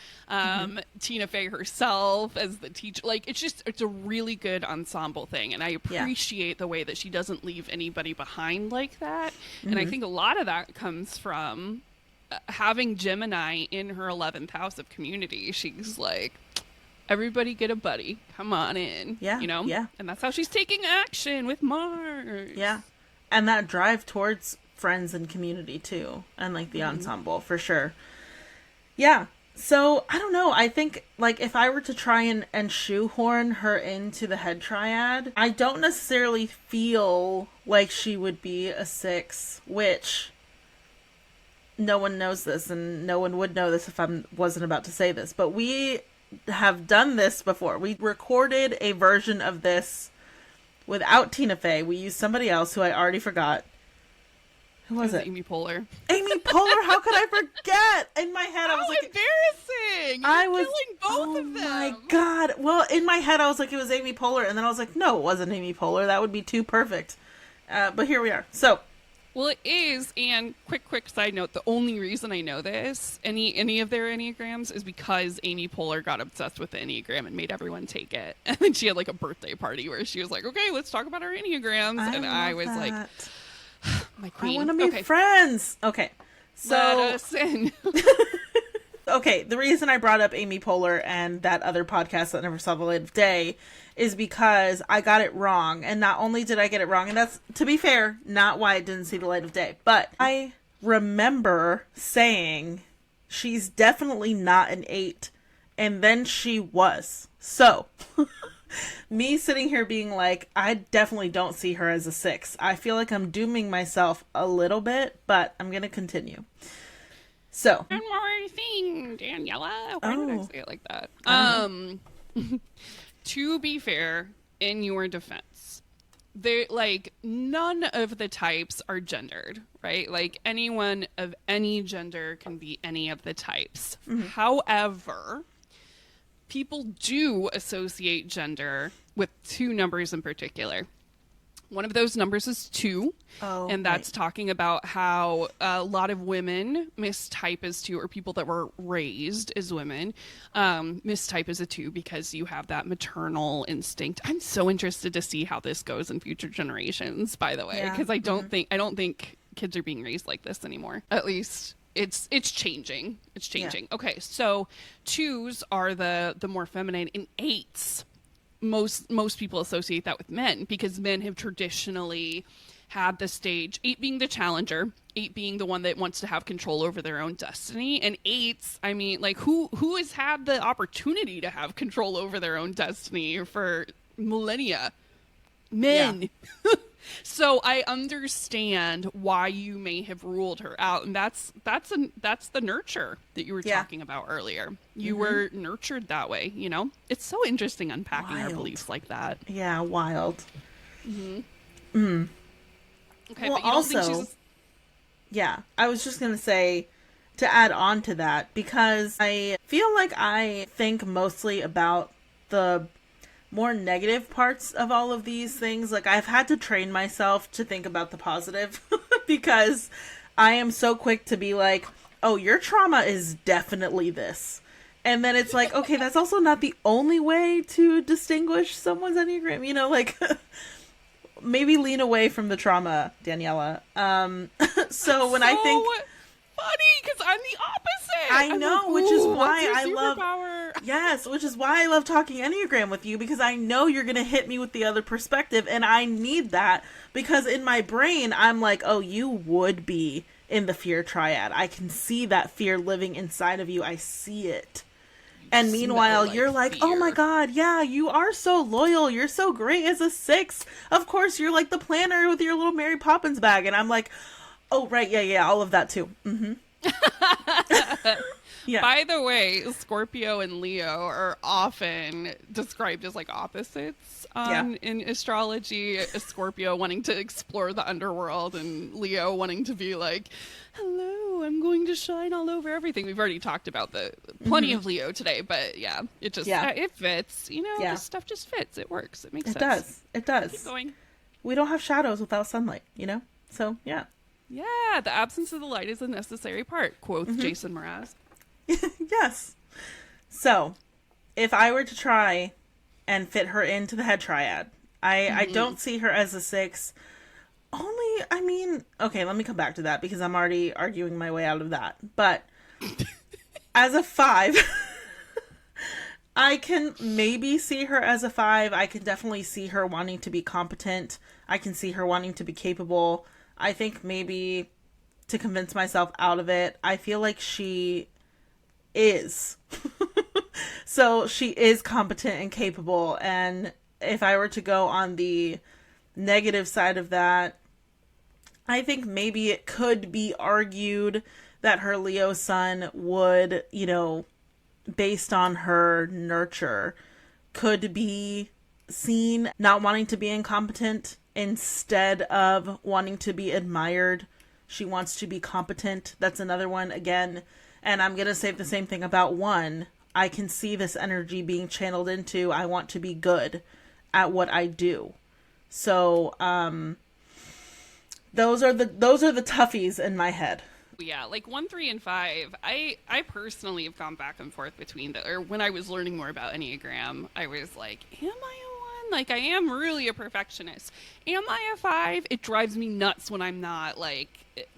Tina Fey herself as the teacher. Like, it's a really good ensemble thing, and I appreciate the way that she doesn't leave anybody behind like that. And I think a lot of that comes from having Gemini in her 11th house of community. She's like, everybody get a buddy, come on in. And that's how she's taking action with Mars. And that drive towards friends and community too, and like the ensemble for sure. So I don't know, I think like if I were to try and shoehorn her into the head triad, I don't necessarily feel like she would be a 6, which no one knows this, and no one would know this if I wasn't about to say this, but we have done this before. We recorded a version of this without Tina Fey. We used somebody else who I already forgot. Who was it? Amy Poehler. Amy Poehler? How could I forget? In my head, I was like, embarrassing! I was killing both of them. Oh my God! Well, in my head, I was like, it was Amy Poehler, and then I was like, no, it wasn't Amy Poehler. That would be too perfect. But here we are. So. Well, it is, and quick side note, the only reason I know this, any of their Enneagrams, is because Amy Poehler got obsessed with the Enneagram and made everyone take it. And then she had like a birthday party where she was like, okay, let's talk about our Enneagrams. I was like, my queen. I want to be friends. Okay. So, let us in. Okay, the reason I brought up Amy Poehler and that other podcast that never saw the light of day is because I got it wrong. And not only did I get it wrong, and that's, to be fair, not why it didn't see the light of day, but I remember saying she's definitely not an 8 And then she was. So, me sitting here being like, I definitely don't see her as a 6. I feel like I'm dooming myself a little bit, but I'm going to continue. So. One more thing, Daniela. Why did I say it like that? To be fair, in your defense, none of the types are gendered, right? Like, anyone of any gender can be any of the types. Mm-hmm. However, people do associate gender with 2 numbers in particular. One of those numbers is 2, and that's talking about how a lot of women mistype as 2, or people that were raised as women mistype as a 2 because you have that maternal instinct. I'm so interested to see how this goes in future generations, by the way, because I don't think kids are being raised like this anymore. At least it's changing. It's changing. Yeah. Okay, so 2s are the more feminine, and 8s. Most people associate that with men because men have traditionally had the stage, 8 being the challenger, 8 being the one that wants to have control over their own destiny, and 8s, I mean, like, who has had the opportunity to have control over their own destiny for millennia? Men. Yeah. So I understand why you may have ruled her out, and that's the nurture that you were talking about earlier. You were nurtured that way, you know? It's so interesting unpacking our beliefs like that. Yeah, wild. Okay, well, but you don't also, think she's... Yeah, I was just gonna say, to add on to that, because I feel like I think mostly about the more negative parts of all of these things. Like, I've had to train myself to think about the positive because I am so quick to be like, oh, your trauma is definitely this. And then it's like, okay, that's also not the only way to distinguish someone's Enneagram, you know, like, maybe lean away from the trauma, Daniela. So when I think... funny, because I'm the opposite. I know, which is why I love... Yes, which is why I love talking Enneagram with you, because I know you're going to hit me with the other perspective, and I need that, because in my brain, I'm like, oh, you would be in the fear triad. I can see that fear living inside of you. I see it. And meanwhile, you're like, fear. Oh my God, yeah, you are so loyal. You're so great as a 6. Of course, you're like the planner with your little Mary Poppins bag. And I'm like, oh, right, yeah, all of that too. Mm-hmm. Yeah. By the way, Scorpio and Leo are often described as like opposites in astrology. Scorpio wanting to explore the underworld, and Leo wanting to be like, hello, I'm going to shine all over everything. We've already talked about plenty of Leo today, but yeah, it just it fits. You know, this stuff just fits. It works. It makes sense. It does. Keep going. We don't have shadows without sunlight, you know? So, yeah. Yeah, the absence of the light is a necessary part, quotes Jason Mraz. Yes. So, if I were to try and fit her into the head triad, I don't see her as a 6. Only, I mean, okay, let me come back to that because I'm already arguing my way out of that. But as a 5, I can maybe see her as a 5. I can definitely see her wanting to be competent. I can see her wanting to be capable. I think maybe to convince myself out of it, I feel like she is. So she is competent and capable. And if I were to go on the negative side of that, I think maybe it could be argued that her Leo sun would, you know, based on her nurture, could be seen not wanting to be incompetent instead of wanting to be admired. She wants to be competent. That's another one again. And I'm going to say the same thing about 1. I can see this energy being channeled into, I want to be good at what I do. So, those are the toughies in my head. Yeah, like 1, 3, and 5. I personally have gone back and forth between or when I was learning more about Enneagram, I was like, am I a 1? Like, I am really a perfectionist. Am I a 5? It drives me nuts when I'm not, like,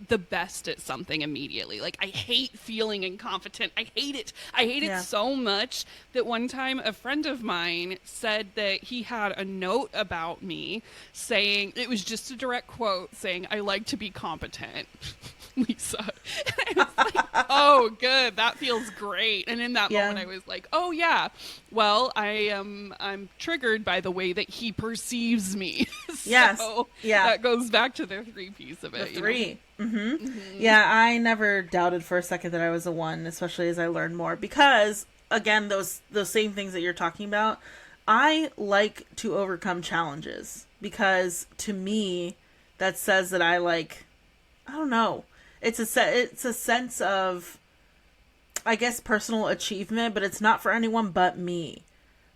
the best at something immediately. Like, I hate feeling incompetent. I hate it. I hate it so much that one time a friend of mine said that he had a note about me saying, it was just a direct quote saying, I like to be competent. Lisa. And I was like, oh, good. That feels great. And in that moment, I was like, oh, yeah. Well, I'm triggered by the way that he perceives me. Yes. So yeah. that goes back to the 3 piece of it. The 3. Yeah, I never doubted for a second that I was a 1, especially as I learned more. Because, again, those same things that you're talking about, I like to overcome challenges. Because, to me, that says that I don't know. It's a sense of, I guess, personal achievement, but it's not for anyone but me.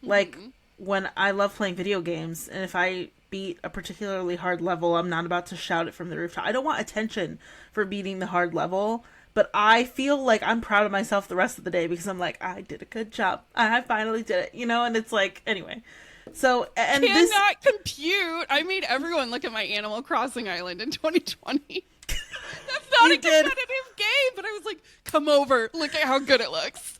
Like, when I love playing video games, and if I beat a particularly hard level, I'm not about to shout it from the rooftop. I don't want attention for beating the hard level, but I feel like I'm proud of myself the rest of the day because I'm like, I did a good job. I finally did it, and it's like, anyway. So, and cannot compute. I made everyone look at my Animal Crossing island in 2020. That's not a competitive game, but I was like, come over, look at how good it looks.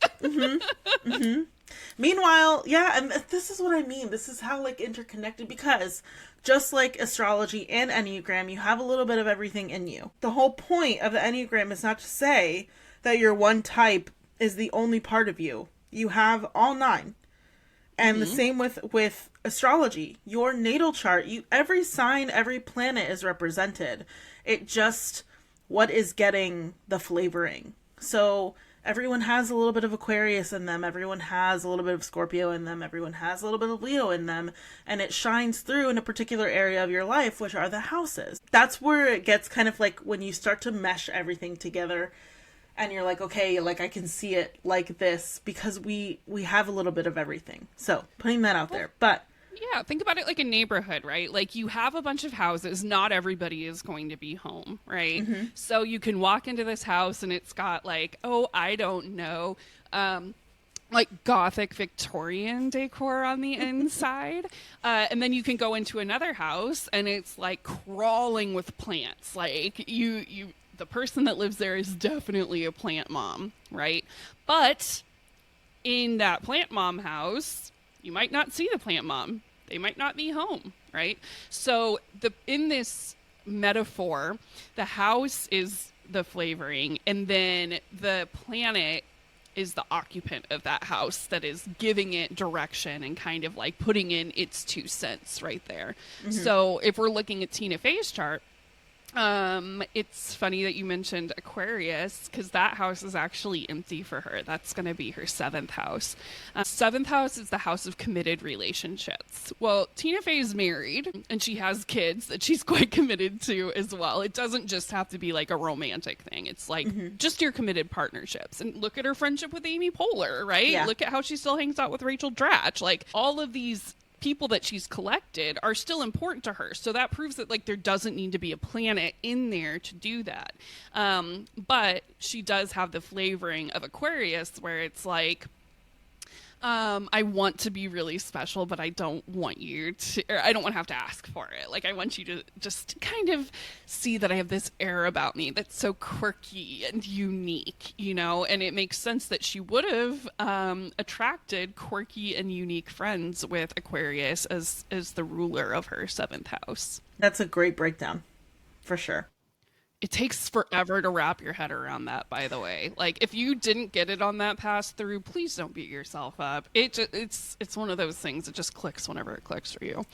Meanwhile, yeah, and this is what I mean. This is how, interconnected, because just like astrology and Enneagram, you have a little bit of everything in you. The whole point of the Enneagram is not to say that your one type is the only part of you. You have all 9. And the same with astrology. Your natal chart, every sign, every planet is represented. It just, what is getting the flavoring. So everyone has a little bit of Aquarius in them. Everyone has a little bit of Scorpio in them. Everyone has a little bit of Leo in them. And it shines through in a particular area of your life, which are the houses. That's where it gets kind of like when you start to mesh everything together. And you're like, okay, I can see it like this because we have a little bit of everything. So putting that out there. But yeah, think about it like a neighborhood, right? Like you have a bunch of houses. Not everybody is going to be home, right? So you can walk into this house and it's got I don't know, Gothic Victorian decor on the inside. And then you can go into another house and it's crawling with plants. The person that lives there is definitely a plant mom, right? But in that plant mom house, you might not see the plant mom. They might not be home, right? So in this metaphor, the house is the flavoring, and then the planet is the occupant of that house that is giving it direction and kind of putting in its 2 cents right there. So if we're looking at Tina Fey's chart, it's funny that you mentioned Aquarius because that house is actually empty for her. That's going to be her 7th house. 7th house is the house of committed relationships. Well, Tina Fey is married and she has kids that she's quite committed to as well. It doesn't just have to be a romantic thing. It's just your committed partnerships. And look at her friendship with Amy Poehler, right? Yeah. Look at how she still hangs out with Rachel Dratch. All of these people that she's collected are still important to her. So that proves that there doesn't need to be a planet in there to do that. But she does have the flavoring of Aquarius where it's I want to be really special, but I don't want you to, or I don't want to have to ask for it. I want you to just kind of see that I have this air about me that's so quirky and unique, and it makes sense that she would have attracted quirky and unique friends with Aquarius as the ruler of her 7th house. That's a great breakdown, for sure. It takes forever to wrap your head around that, by the way. If you didn't get it on that pass through, please don't beat yourself up. It's one of those things that just clicks whenever it clicks for you.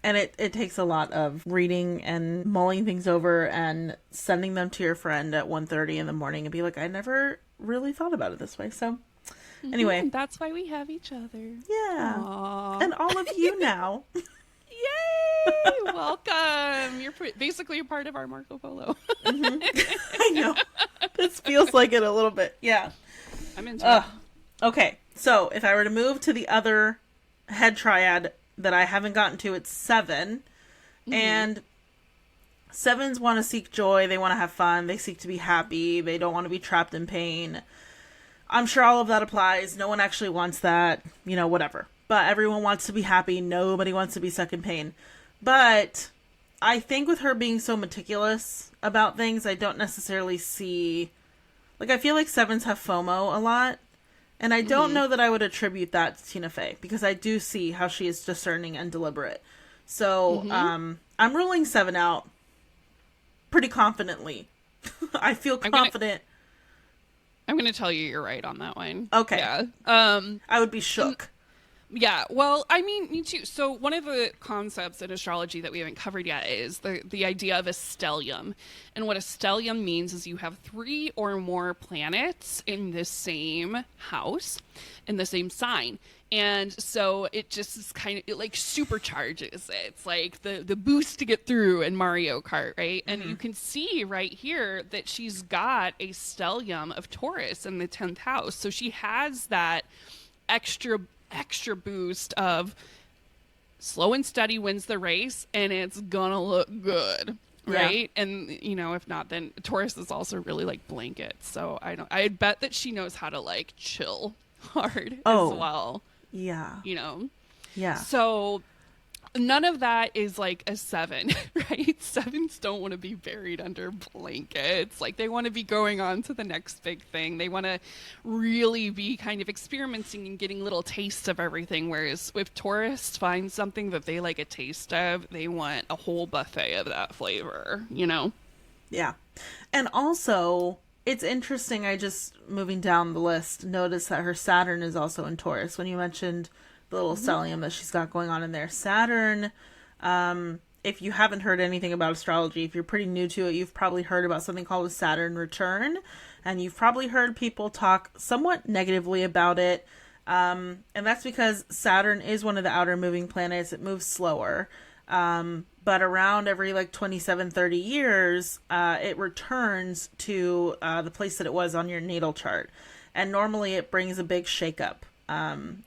And it takes a lot of reading and mulling things over and sending them to your friend at 1:30 in the morning and be like, I never really thought about it this way. So anyway. That's why we have each other. Yeah. Aww. And all of you now. Yay! Welcome. You're basically a part of our Marco Polo. I know. This feels like it a little bit. Yeah. I'm into it. Okay. So if I were to move to the other head triad that I haven't gotten to, it's 7. And 7s want to seek joy. They want to have fun. They seek to be happy. They don't want to be trapped in pain. I'm sure all of that applies. No one actually wants that, whatever. But everyone wants to be happy. Nobody wants to be stuck in pain. But I think with her being so meticulous about things, I don't necessarily see... I feel like 7s have FOMO a lot. And I don't know that I would attribute that to Tina Fey. Because I do see how she is discerning and deliberate. So, I'm ruling 7 out pretty confidently. I feel confident. I'm gonna tell you you're right on that one. Okay. Yeah. I would be shook. Yeah, well, I mean, me too. So one of the concepts in astrology that we haven't covered yet is the idea of a stellium. And what a stellium means is you have 3 or more planets in the same house, in the same sign. And so it just is kind of, it like supercharges it. It's like the boost to get through in Mario Kart, right? And you can see right here that she's got a stellium of Taurus in the 10th house. So she has that extra boost of slow and steady wins the race, and it's gonna look good, right? Yeah. And you know, if not, then Taurus is also really like blankets. So I'd bet that she knows how to like chill hard as well. Yeah. You know? Yeah. So none of that is like a 7, right? 7s don't want to be buried under blankets. Like they want to be going on to the next big thing. They want to really be kind of experimenting and getting little tastes of everything. Whereas if tourists find something that they like a taste of, they want a whole buffet of that flavor, you know? Yeah. And also, it's interesting, I just, moving down the list, noticed that her Saturn is also in Taurus. When you mentioned the little stellium that she's got going on in there. Saturn, if you haven't heard anything about astrology, if you're pretty new to it, you've probably heard about something called a Saturn return. And you've probably heard people talk somewhat negatively about it. And that's because Saturn is one of the outer moving planets. It moves slower. But around every like 27, 30 years, it returns to the place that it was on your natal chart. And normally it brings a big shakeup.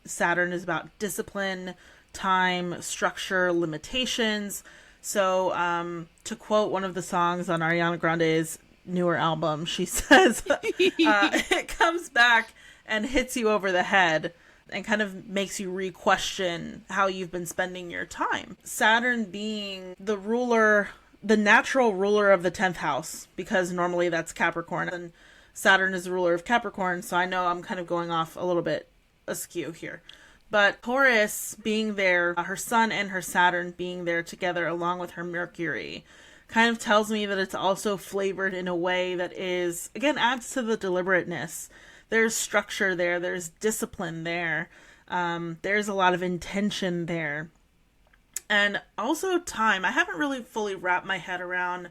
Saturn is about discipline, time, structure, limitations. So to quote one of the songs on Ariana Grande's newer album, she says, it comes back and hits you over the head and kind of makes you re-question how you've been spending your time. Saturn being the ruler, the natural ruler of the 10th house, because normally that's Capricorn, and Saturn is the ruler of Capricorn, so I know I'm kind of going off a little bit askew here. But Taurus being there, her Sun and her Saturn being there together along with her Mercury, kind of tells me that it's also flavored in a way that is, again, adds to the deliberateness. There's structure there. There's discipline there. There's a lot of intention there. And also time. I haven't really fully wrapped my head around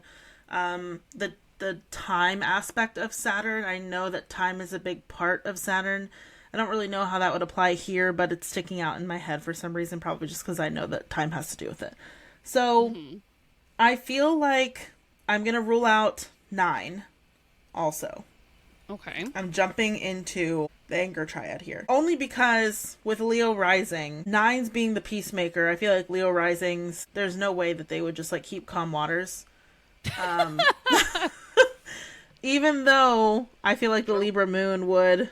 the time aspect of Saturn. I know that time is a big part of Saturn. I don't really know how that would apply here, but it's sticking out in my head for some reason, probably just because I know that time has to do with it. So I feel like I'm going to rule out 9 also. Okay. I'm jumping into the anger triad here. Only because with Leo rising, 9s being the peacemaker, I feel like Leo risings, there's no way that they would just like keep calm waters. Even though I feel like the Libra moon would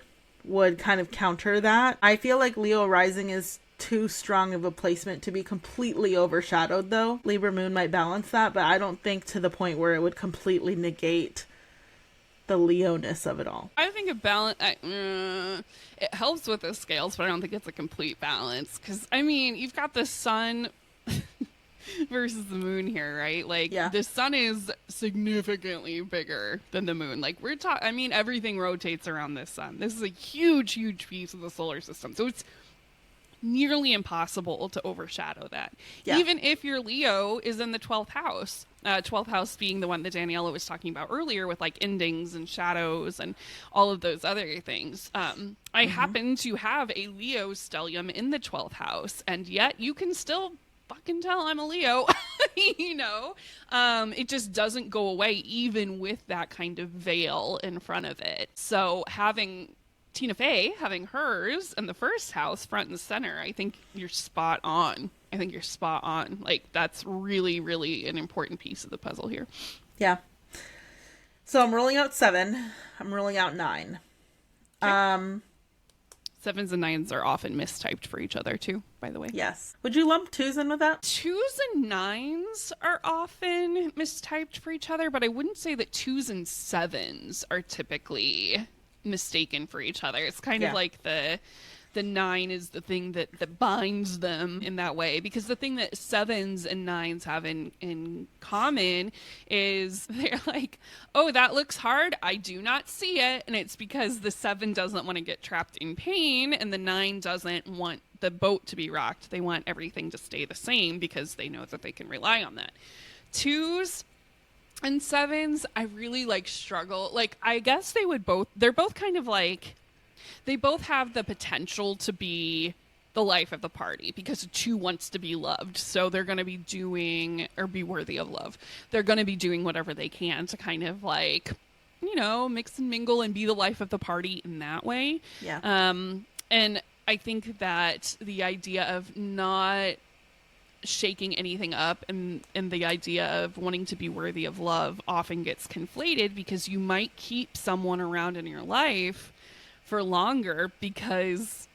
kind of counter that. I feel like Leo rising is too strong of a placement to be completely overshadowed though. Libra moon might balance that, but I don't think to the point where it would completely negate the Leo-ness of it all. I think a balance, it helps with the scales, but I don't think it's a complete balance. Because, I mean, you've got the sun versus the moon here, right? Like, the sun is significantly bigger than the moon. Like, we're talking, I mean, everything rotates around this sun. This is a huge, huge piece of the solar system. So it's nearly impossible to overshadow that. Yeah. Even if your Leo is in the 12th house. 12th house being the one that Daniela was talking about earlier with like endings and shadows and all of those other things. I happen to have a Leo stellium in the 12th house, and yet you can still fucking tell I'm a Leo. You know, it just doesn't go away even with that kind of veil in front of it. So having Tina Fey having hers in the first house front and center, I think you're spot on. Like, that's really, really an important piece of the puzzle here. Yeah. So I'm ruling out 7. I'm ruling out 9. Okay. 7s and 9s are often mistyped for each other too, by the way. Yes. Would you lump 2s in with that? 2s and 9s are often mistyped for each other, but I wouldn't say that 2s and 7s are typically mistaken for each other. It's kind of like the the 9 is the thing that binds them in that way. Because the thing that 7s and 9s have in common is they're like, oh, that looks hard, I do not see it. And it's because the 7 doesn't want to get trapped in pain, and the 9 doesn't want the boat to be rocked. They want everything to stay the same because they know that they can rely on that. 2s and 7s, I really like struggle. Like, I guess they're both kind of like, they both have the potential to be the life of the party because a 2 wants to be loved. So they're going to be doing, or be worthy of love. They're going to be doing whatever they can to kind of like, you know, mix and mingle and be the life of the party in that way. Yeah. And I think that the idea of not shaking anything up and the idea of wanting to be worthy of love often gets conflated, because you might keep someone around in your life for longer because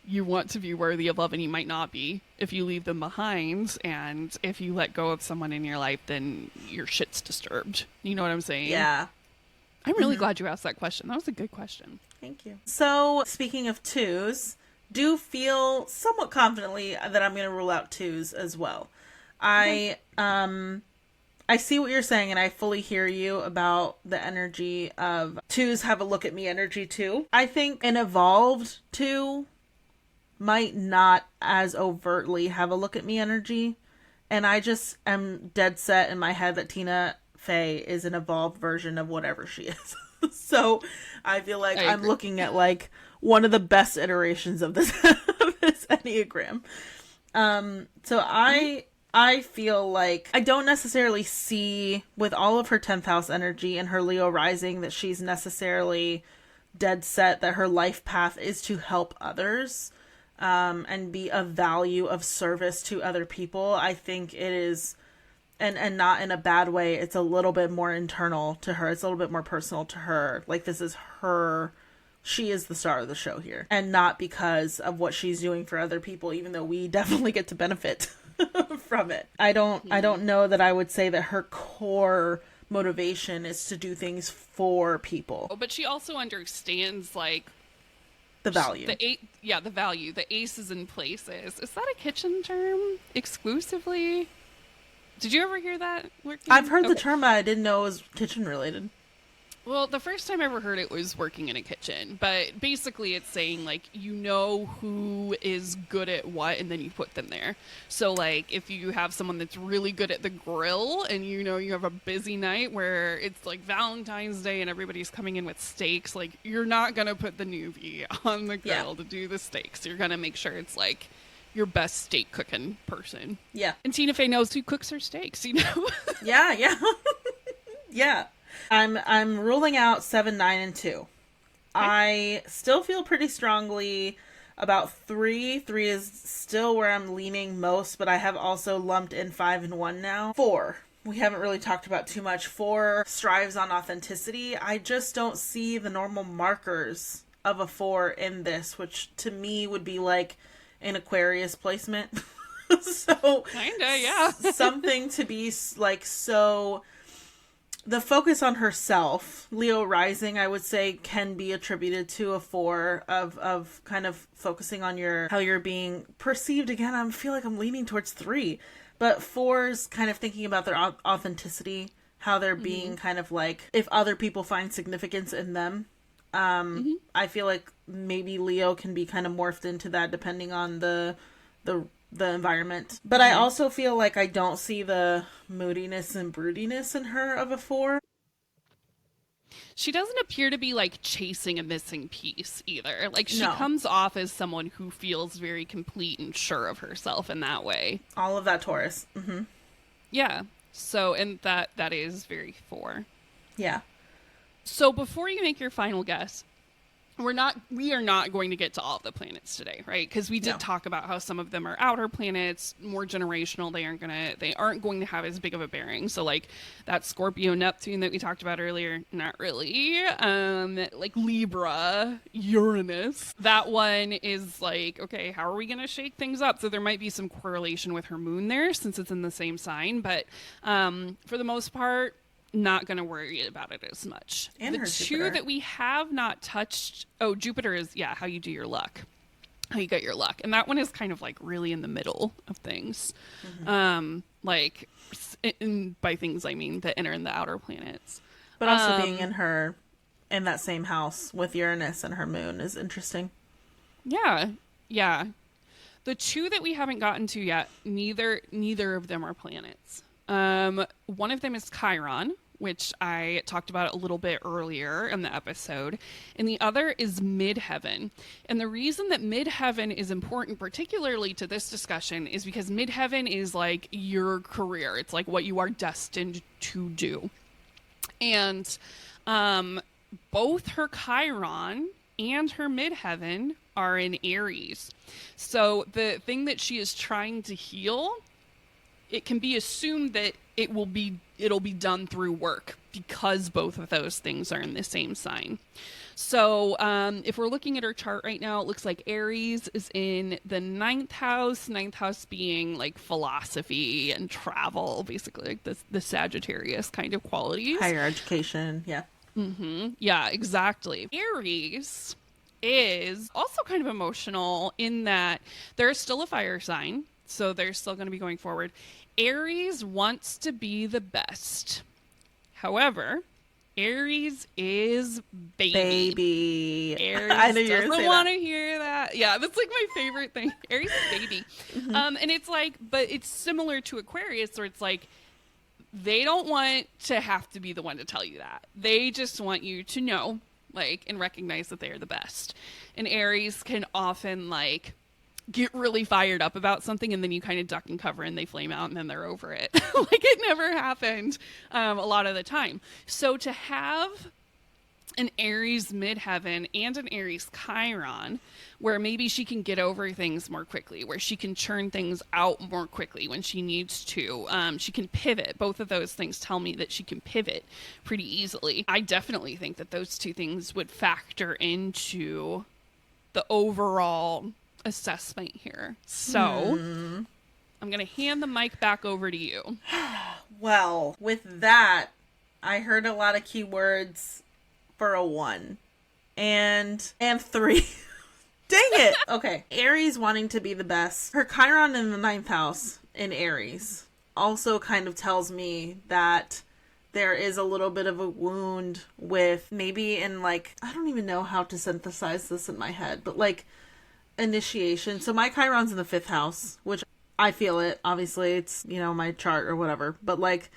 you want to be worthy of love, and you might not be if you leave them behind. And if you let go of someone in your life, then your shit's disturbed. You know what I'm saying? Yeah. I'm really glad you asked that question. That was a good question. Thank you. So, speaking of 2s, do feel somewhat confidently that I'm going to rule out 2s as well. I see what you're saying, and I fully hear you about the energy of 2s have a look at me energy too. I think an evolved 2 might not as overtly have a look at me energy, and I just am dead set in my head that Tina Fey is an evolved version of whatever she is. So I feel like I'm looking at like one of the best iterations of this Enneagram. So I feel like I don't necessarily see, with all of her 10th house energy and her Leo rising, that she's necessarily dead set that her life path is to help others, and be of value, of service to other people. I think it is, and not in a bad way, it's a little bit more internal to her. It's a little bit more personal to her. Like, this is her, she is the star of the show here. And not because of what she's doing for other people, even though we definitely get to benefit from it. I don't know that I would say that her core motivation is to do things for people. Oh, but she also understands, like, the value. The value. The aces in places. Is that a kitchen term exclusively? Did you ever hear that? I've heard the term, but I didn't know it was kitchen related. Well, the first time I ever heard it was working in a kitchen, but basically it's saying, like, you know who is good at what, and then you put them there. So, like, if you have someone that's really good at the grill, and you know you have a busy night where it's, like, Valentine's Day and everybody's coming in with steaks, like, you're not going to put the newbie on the grill to do the steaks. You're going to make sure it's, like, your best steak cooking person. Yeah. And Tina Fey knows who cooks her steaks, you know? Yeah. Yeah. I'm ruling out 7, 9, and 2. Okay. I still feel pretty strongly about 3. 3 is still where I'm leaning most, but I have also lumped in 5 and 1 now. 4. We haven't really talked about too much. 4 strives on authenticity. I just don't see the normal markers of a 4 in this, which to me would be like an Aquarius placement. So kinda, yeah. Something to be like, so the focus on herself, Leo rising, I would say, can be attributed to a 4 of kind of focusing on how you're being perceived. Again, I feel like I'm leaning towards 3, but 4's kind of thinking about their authenticity, how they're being kind of like, if other people find significance in them. I feel like maybe Leo can be kind of morphed into that depending on the environment. But I also feel like I don't see the moodiness and broodiness in her of a 4. She doesn't appear to be, like, chasing a missing piece either. Like, she comes off as someone who feels very complete and sure of herself in that way. All of that Taurus. Mm-hmm. Yeah. So, and that is very 4. Yeah. So before you make your final guess, we are not going to get to all of the planets today, right? Because we did talk about how some of them are outer planets, more generational. They aren't going to have as big of a bearing. So, like, that Scorpio Neptune that we talked about earlier, not really. Like Libra, Uranus, that one is like, okay, how are we going to shake things up? So there might be some correlation with her moon there, since it's in the same sign. But for the most part, not going to worry about it as much. And the her 2 Jupiter. that we have not touched, Jupiter is, how you do your luck. how you get your luck. And that one is kind of like really in the middle of things. Like by things I mean the inner and the outer planets. But also being in that same house with Uranus and her moon is interesting. Yeah. Yeah. The two that we haven't gotten to yet, neither of them are planets. One of them is Chiron, which I talked about a little bit earlier in the episode, and the other is midheaven. And the reason that midheaven is important, particularly to this discussion, is because midheaven is like your career. It's like what you are destined to do. And both her Chiron and her midheaven are in Aries. So the thing that she is trying to heal, it can be assumed that it'll be done through work because both of those things are in the same sign. So if we're looking at her chart right now, it looks like Aries is in the 9th house being like philosophy and travel, basically like the Sagittarius kind of qualities. Higher education, yeah. Yeah, exactly. Aries is also kind of emotional in that they're still a fire sign, so they're still going to be going forward. Aries wants to be the best. However, Aries is baby. Aries I know you're doesn't want to hear that. Yeah, that's like my favorite thing. Aries is baby. And it's like, but it's similar to Aquarius where it's like, they don't want to have to be the one to tell you that. They just want you to know, like, and recognize that they are the best. And Aries can often, like, get really fired up about something, and then you kind of duck and cover, and they flame out, and then they're over it. Like, it never happened a lot of the time. So to have an Aries midheaven and an Aries Chiron, where maybe she can get over things more quickly, where she can churn things out more quickly when she needs to. She can pivot. Both of those things tell me that she can pivot pretty easily. I definitely think that those two things would factor into the overall assessment here. So I'm going to hand the mic back over to you. Well, with that, I heard a lot of keywords for a 1 and 3. Dang it. Okay. Aries wanting to be the best. Her Chiron in the 9th house in Aries also kind of tells me that there is a little bit of a wound with maybe in like, I don't even know how to synthesize this in my head, but like initiation. So my Chiron's in the 5th house, which I feel it. Obviously it's, you know, my chart or whatever, but like,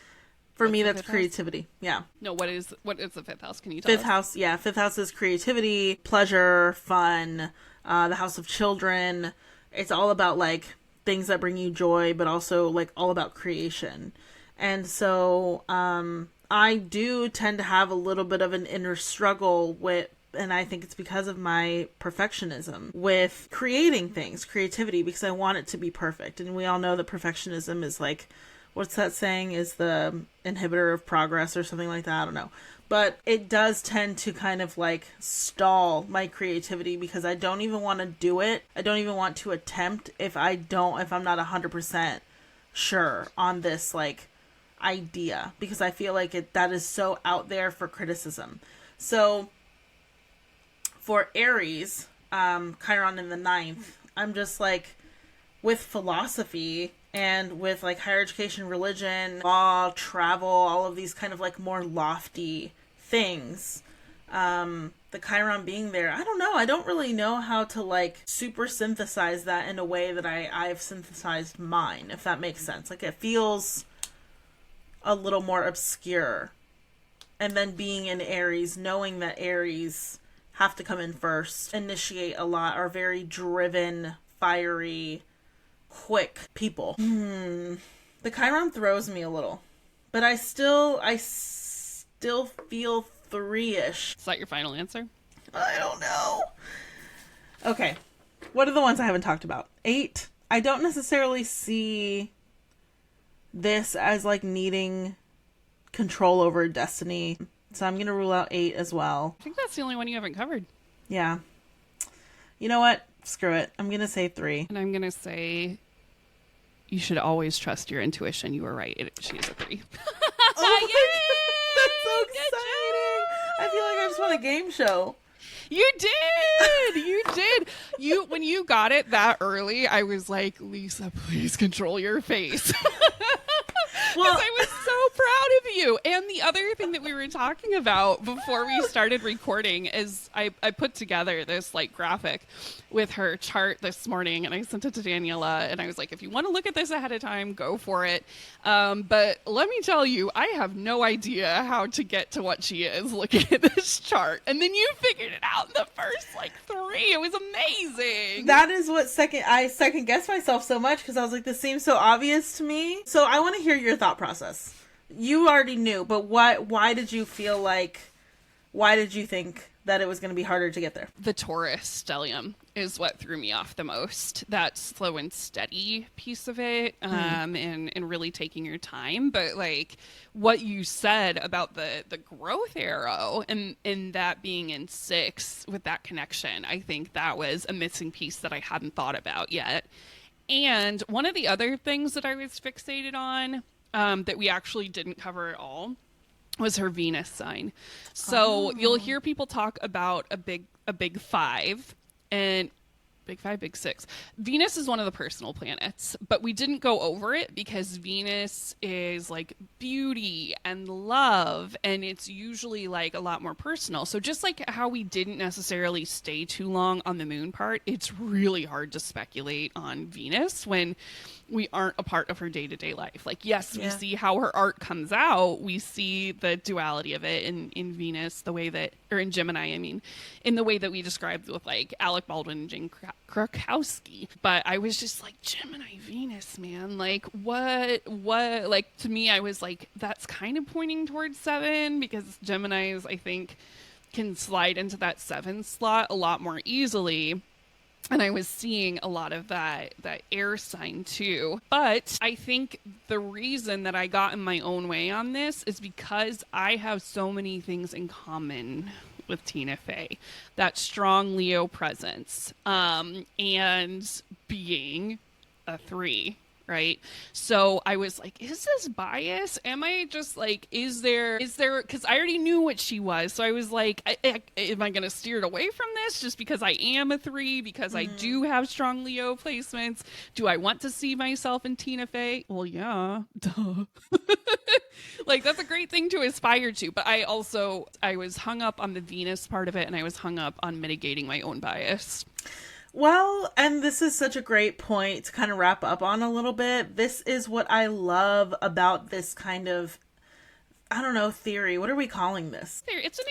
for me, that's creativity. Yeah. No, what is the 5th house? Can you tell us? 5th house, yeah. 5th house is creativity, pleasure, fun, the house of children. It's all about, like, things that bring you joy, but also, like, all about creation. And so, I do tend to have a little bit of an inner struggle with, and I think it's because of my perfectionism, with creating things, creativity, because I want it to be perfect. And we all know that perfectionism is, like, what's that saying, is the inhibitor of progress or something like that? I don't know. But it does tend to kind of like stall my creativity because I don't even want to do it. I don't even want to attempt if I'm not 100% sure on this like idea, because I feel like that is so out there for criticism. So for Aries, Chiron in the 9th, I'm just like, with philosophy and with like higher education, religion, law, travel, all of these kind of like more lofty things, the Chiron being there, I don't know. I don't really know how to like super synthesize that in a way that I've synthesized mine, if that makes sense. Like it feels a little more obscure. And then being in Aries, knowing that Aries have to come in first, initiate a lot, are very driven, fiery, quick people. The Chiron throws me a little, but I still feel 3-ish. Is that your final answer? I don't know. Okay. What are the ones I haven't talked about? 8. I don't necessarily see this as like needing control over destiny, so I'm going to rule out 8 as well. I think that's the only one you haven't covered. Yeah. You know what? Screw it. I'm going to say 3. And I'm going to say you should always trust your intuition. You were right. She is a 3. Oh, yay! That's so exciting. I feel like I just won a game show. You did. You did. When you got it that early, I was like, Lisa, please control your face. Well, I was so proud of you. And the other thing that we were talking about before we started recording is I put together this like graphic with her chart this morning, and I sent it to Daniela, and I was like, if you want to look at this ahead of time, go for it. But let me tell you, I have no idea how to get to what she is looking at this chart. And then you figured it out in the first like 3. It was amazing. That is what I second guessed myself so much, because I was like, this seems so obvious to me. So I want to hear your thought process. You already knew, but why did you think that it was going to be harder to get there? The Taurus stellium is what threw me off the most. That slow and steady piece of it, and really taking your time. But like what you said about the growth arrow and that being in 6 with that connection, I think that was a missing piece that I hadn't thought about yet. And one of the other things that I was fixated on, that we actually didn't cover at all, was her Venus sign. So you'll hear people talk about a big 5, and big 5, big 6. Venus is one of the personal planets, but we didn't go over it because Venus is like beauty and love, and it's usually like a lot more personal. So just like how we didn't necessarily stay too long on the moon part, it's really hard to speculate on Venus when we aren't a part of her day-to-day life. Like, yes, we see how her art comes out. We see the duality of it in Venus, the way that, or in Gemini, I mean, in the way that we described with like Alec Baldwin and Jane Krakowski. But I was just like, Gemini, Venus, man, like what, like to me, I was like, that's kind of pointing towards 7, because Geminis, I think, can slide into that 7 slot a lot more easily. And I was seeing a lot of that air sign too. But I think the reason that I got in my own way on this is because I have so many things in common with Tina Fey. That strong Leo presence, and being a 3. Right. So I was like, is this bias? Am I just like, is there, because I already knew what she was. So I was like, am I going to steer it away from this just because I am a 3, because I do have strong Leo placements? Do I want to see myself in Tina Fey? Well, yeah, duh. Like, that's a great thing to aspire to. But I was hung up on the Venus part of it, and I was hung up on mitigating my own bias. Well, and this is such a great point to kind of wrap up on a little bit. This is what I love about this kind of, I don't know, theory. What are we calling this? It's an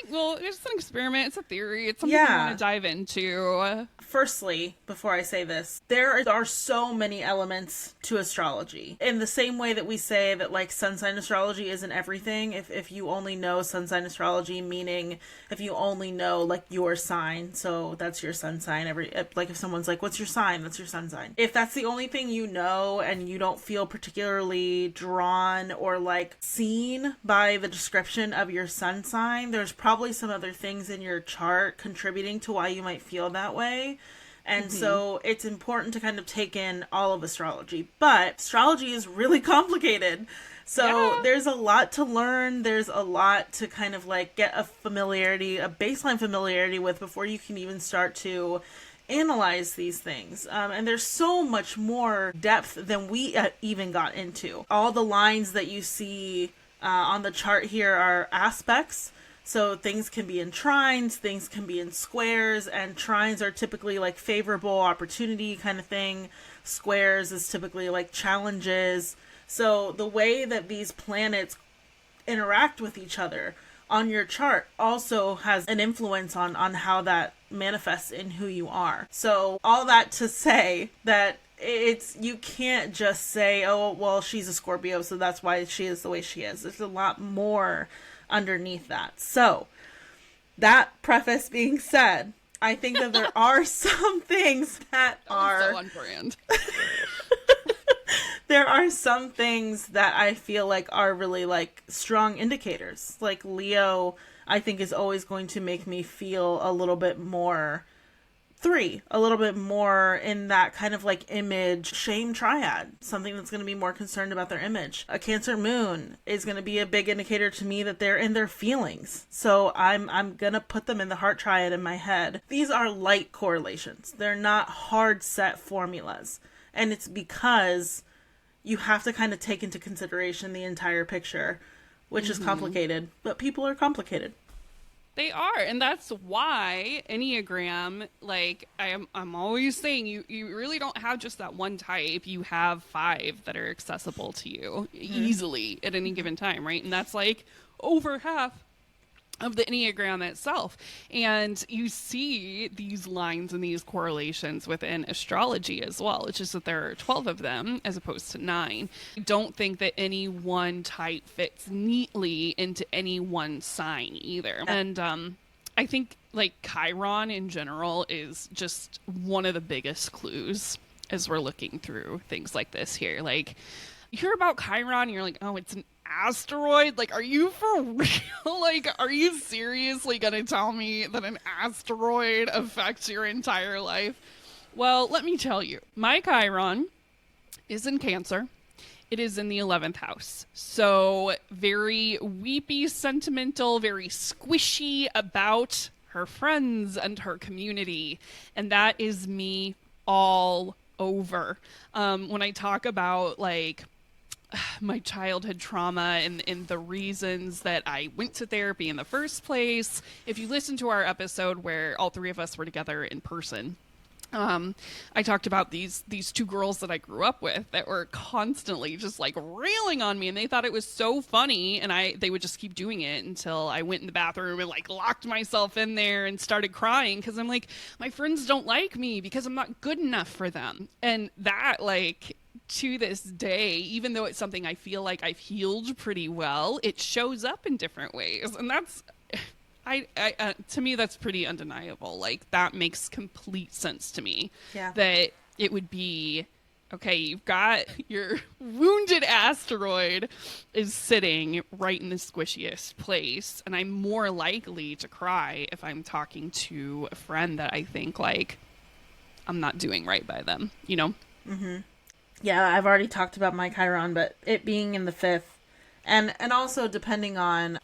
experiment. It's a theory. It's something you want to dive into. Firstly, before I say this, there are so many elements to astrology. In the same way that we say that like sun sign astrology isn't everything. If you only know sun sign astrology, meaning if you only know like your sign, so that's your sun sign. Like if someone's like, what's your sign? That's your sun sign. If that's the only thing you know and you don't feel particularly drawn or like seen by the description of your sun sign, there's probably some other things in your chart contributing to why you might feel that way. And so it's important to kind of take in all of astrology. But astrology is really complicated. So there's a lot to learn. There's a lot to kind of like get a baseline familiarity with before you can even start to analyze these things. And there's so much more depth than we even got into. All the lines that you see on the chart here are aspects. So things can be in trines, things can be in squares, and trines are typically like favorable opportunity kind of thing. Squares is typically like challenges. So the way that these planets interact with each other on your chart also has an influence on how that manifests in who you are. So all that to say that you can't just say, oh, well, she's a Scorpio, so that's why she is the way she is. There's a lot more underneath that. So that preface being said, I think that there are some things that are so on brand. There are some things that I feel like are really like strong indicators. Like Leo, I think is always going to make me feel a little bit more 3, a little bit more in that kind of like image shame triad, something that's going to be more concerned about their image. A Cancer moon is going to be a big indicator to me that they're in their feelings. So I'm going to put them in the heart triad in my head. These are light correlations. They're not hard set formulas. And it's because you have to kind of take into consideration the entire picture, which is complicated, but people are complicated. They are, and that's why Enneagram, like I'm always saying, you really don't have just that one type. You have 5 that are accessible to you easily at any given time, right? And that's like over half of the Enneagram itself. And you see these lines and these correlations within astrology as well. It's just that there are 12 of them as opposed to 9. I don't think that any one type fits neatly into any one sign either. And I think like Chiron in general is just one of the biggest clues as we're looking through things like this here. Like, you hear about Chiron and you're like, oh, it's an asteroid? Like, are you for real? Like, are you seriously gonna tell me that an asteroid affects your entire life? Well, let me tell you, my Chiron is in Cancer. It is in the 11th house. So very weepy, sentimental, very squishy about her friends and her community. And that is me all over. When I talk about like my childhood trauma and the reasons that I went to therapy in the first place. If you listen to our episode where all 3 of us were together in person, I talked about these 2 girls that I grew up with that were constantly just like railing on me, and they thought it was so funny, and they would just keep doing it until I went in the bathroom and like locked myself in there and started crying because I'm like, my friends don't like me because I'm not good enough for them. And that, like, to this day, even though it's something I feel like I've healed pretty well, it shows up in different ways. And that's, to me, that's pretty undeniable. Like, that makes complete sense to me. Yeah. That it would be, okay, you've got your wounded asteroid is sitting right in the squishiest place. And I'm more likely to cry if I'm talking to a friend that I think, like, I'm not doing right by them, you know? Mm-hmm. Yeah, I've already talked about my Chiron, but it being in the 5th, and also depending on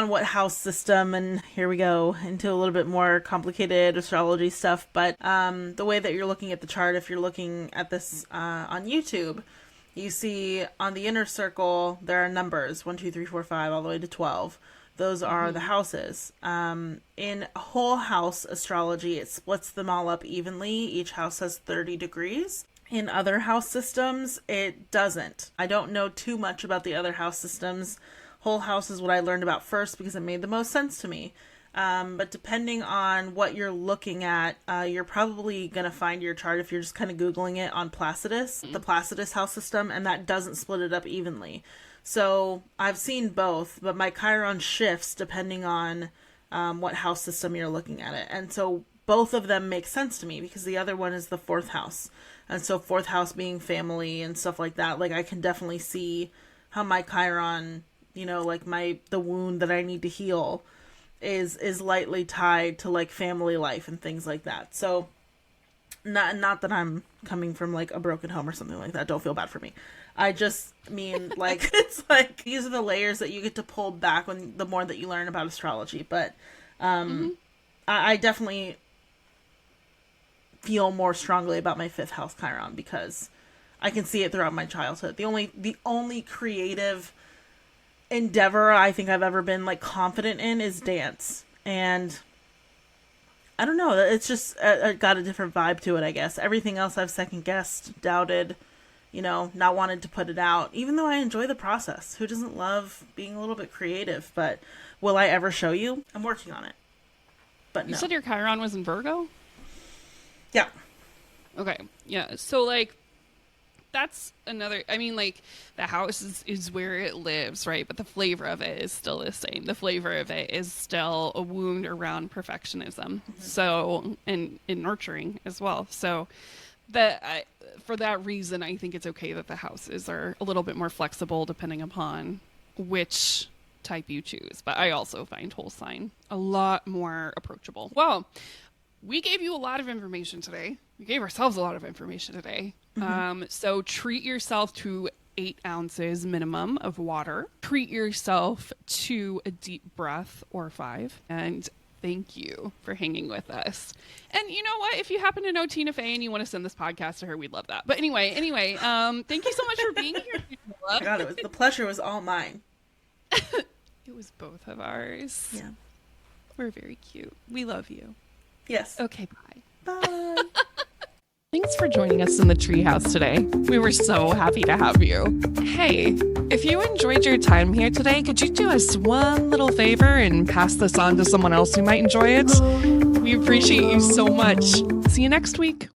what house system, and here we go into a little bit more complicated astrology stuff, but the way that you're looking at the chart, if you're looking at this on YouTube, you see on the inner circle there are numbers 1, 2, 3, 4, 5 all the way to 12. Those are the houses. In whole house astrology, it splits them all up evenly. Each house has 30 degrees. In other house systems, it doesn't. I don't know too much about the other house systems. Whole house is what I learned about first because it made the most sense to me. But depending on what you're looking at, you're probably going to find your chart if you're just kind of Googling it on Placidus, the Placidus house system, and that doesn't split it up evenly. So I've seen both, but my Chiron shifts depending on what house system you're looking at it. And so both of them make sense to me because the other one is the 4th house. And so 4th house being family and stuff like that, like I can definitely see how my Chiron, you know, like the wound that I need to heal is lightly tied to like family life and things like that. So not that I'm coming from like a broken home or something like that. Don't feel bad for me. I just mean like it's like these are the layers that you get to pull back when the more that you learn about astrology. But I definitely feel more strongly about my 5th house Chiron because I can see it throughout my childhood. The only creative endeavor I think I've ever been like confident in is dance. And I don't know, it's just got a different vibe to it, I guess. Everything else I've second guessed, doubted, you know, not wanted to put it out, even though I enjoy the process. Who doesn't love being a little bit creative? But will I ever show you? I'm working on it. But no. You said your Chiron was in Virgo? Yeah. Okay. Yeah. So, like, that's another, I mean, like, the house is where it lives, right? But the flavor of it is still the same. The flavor of it is still a wound around perfectionism. So, and nurturing as well. So, for that reason, I think it's okay that the houses are a little bit more flexible depending upon which type you choose. But I also find whole sign a lot more approachable. Well, we gave you a lot of information today. We gave ourselves a lot of information today. So treat yourself to 8 ounces minimum of water. Treat yourself to a deep breath or 5. And thank you for hanging with us. And you know what? If you happen to know Tina Fey and you want to send this podcast to her, we'd love that. But anyway, thank you so much for being here. Oh God, the pleasure was all mine. It was both of ours. Yeah. We're very cute. We love you. Yes. Okay, bye. Bye. Thanks for joining us in the treehouse today. We were so happy to have you. Hey, if you enjoyed your time here today, could you do us one little favor and pass this on to someone else who might enjoy it? We appreciate you so much. See you next week.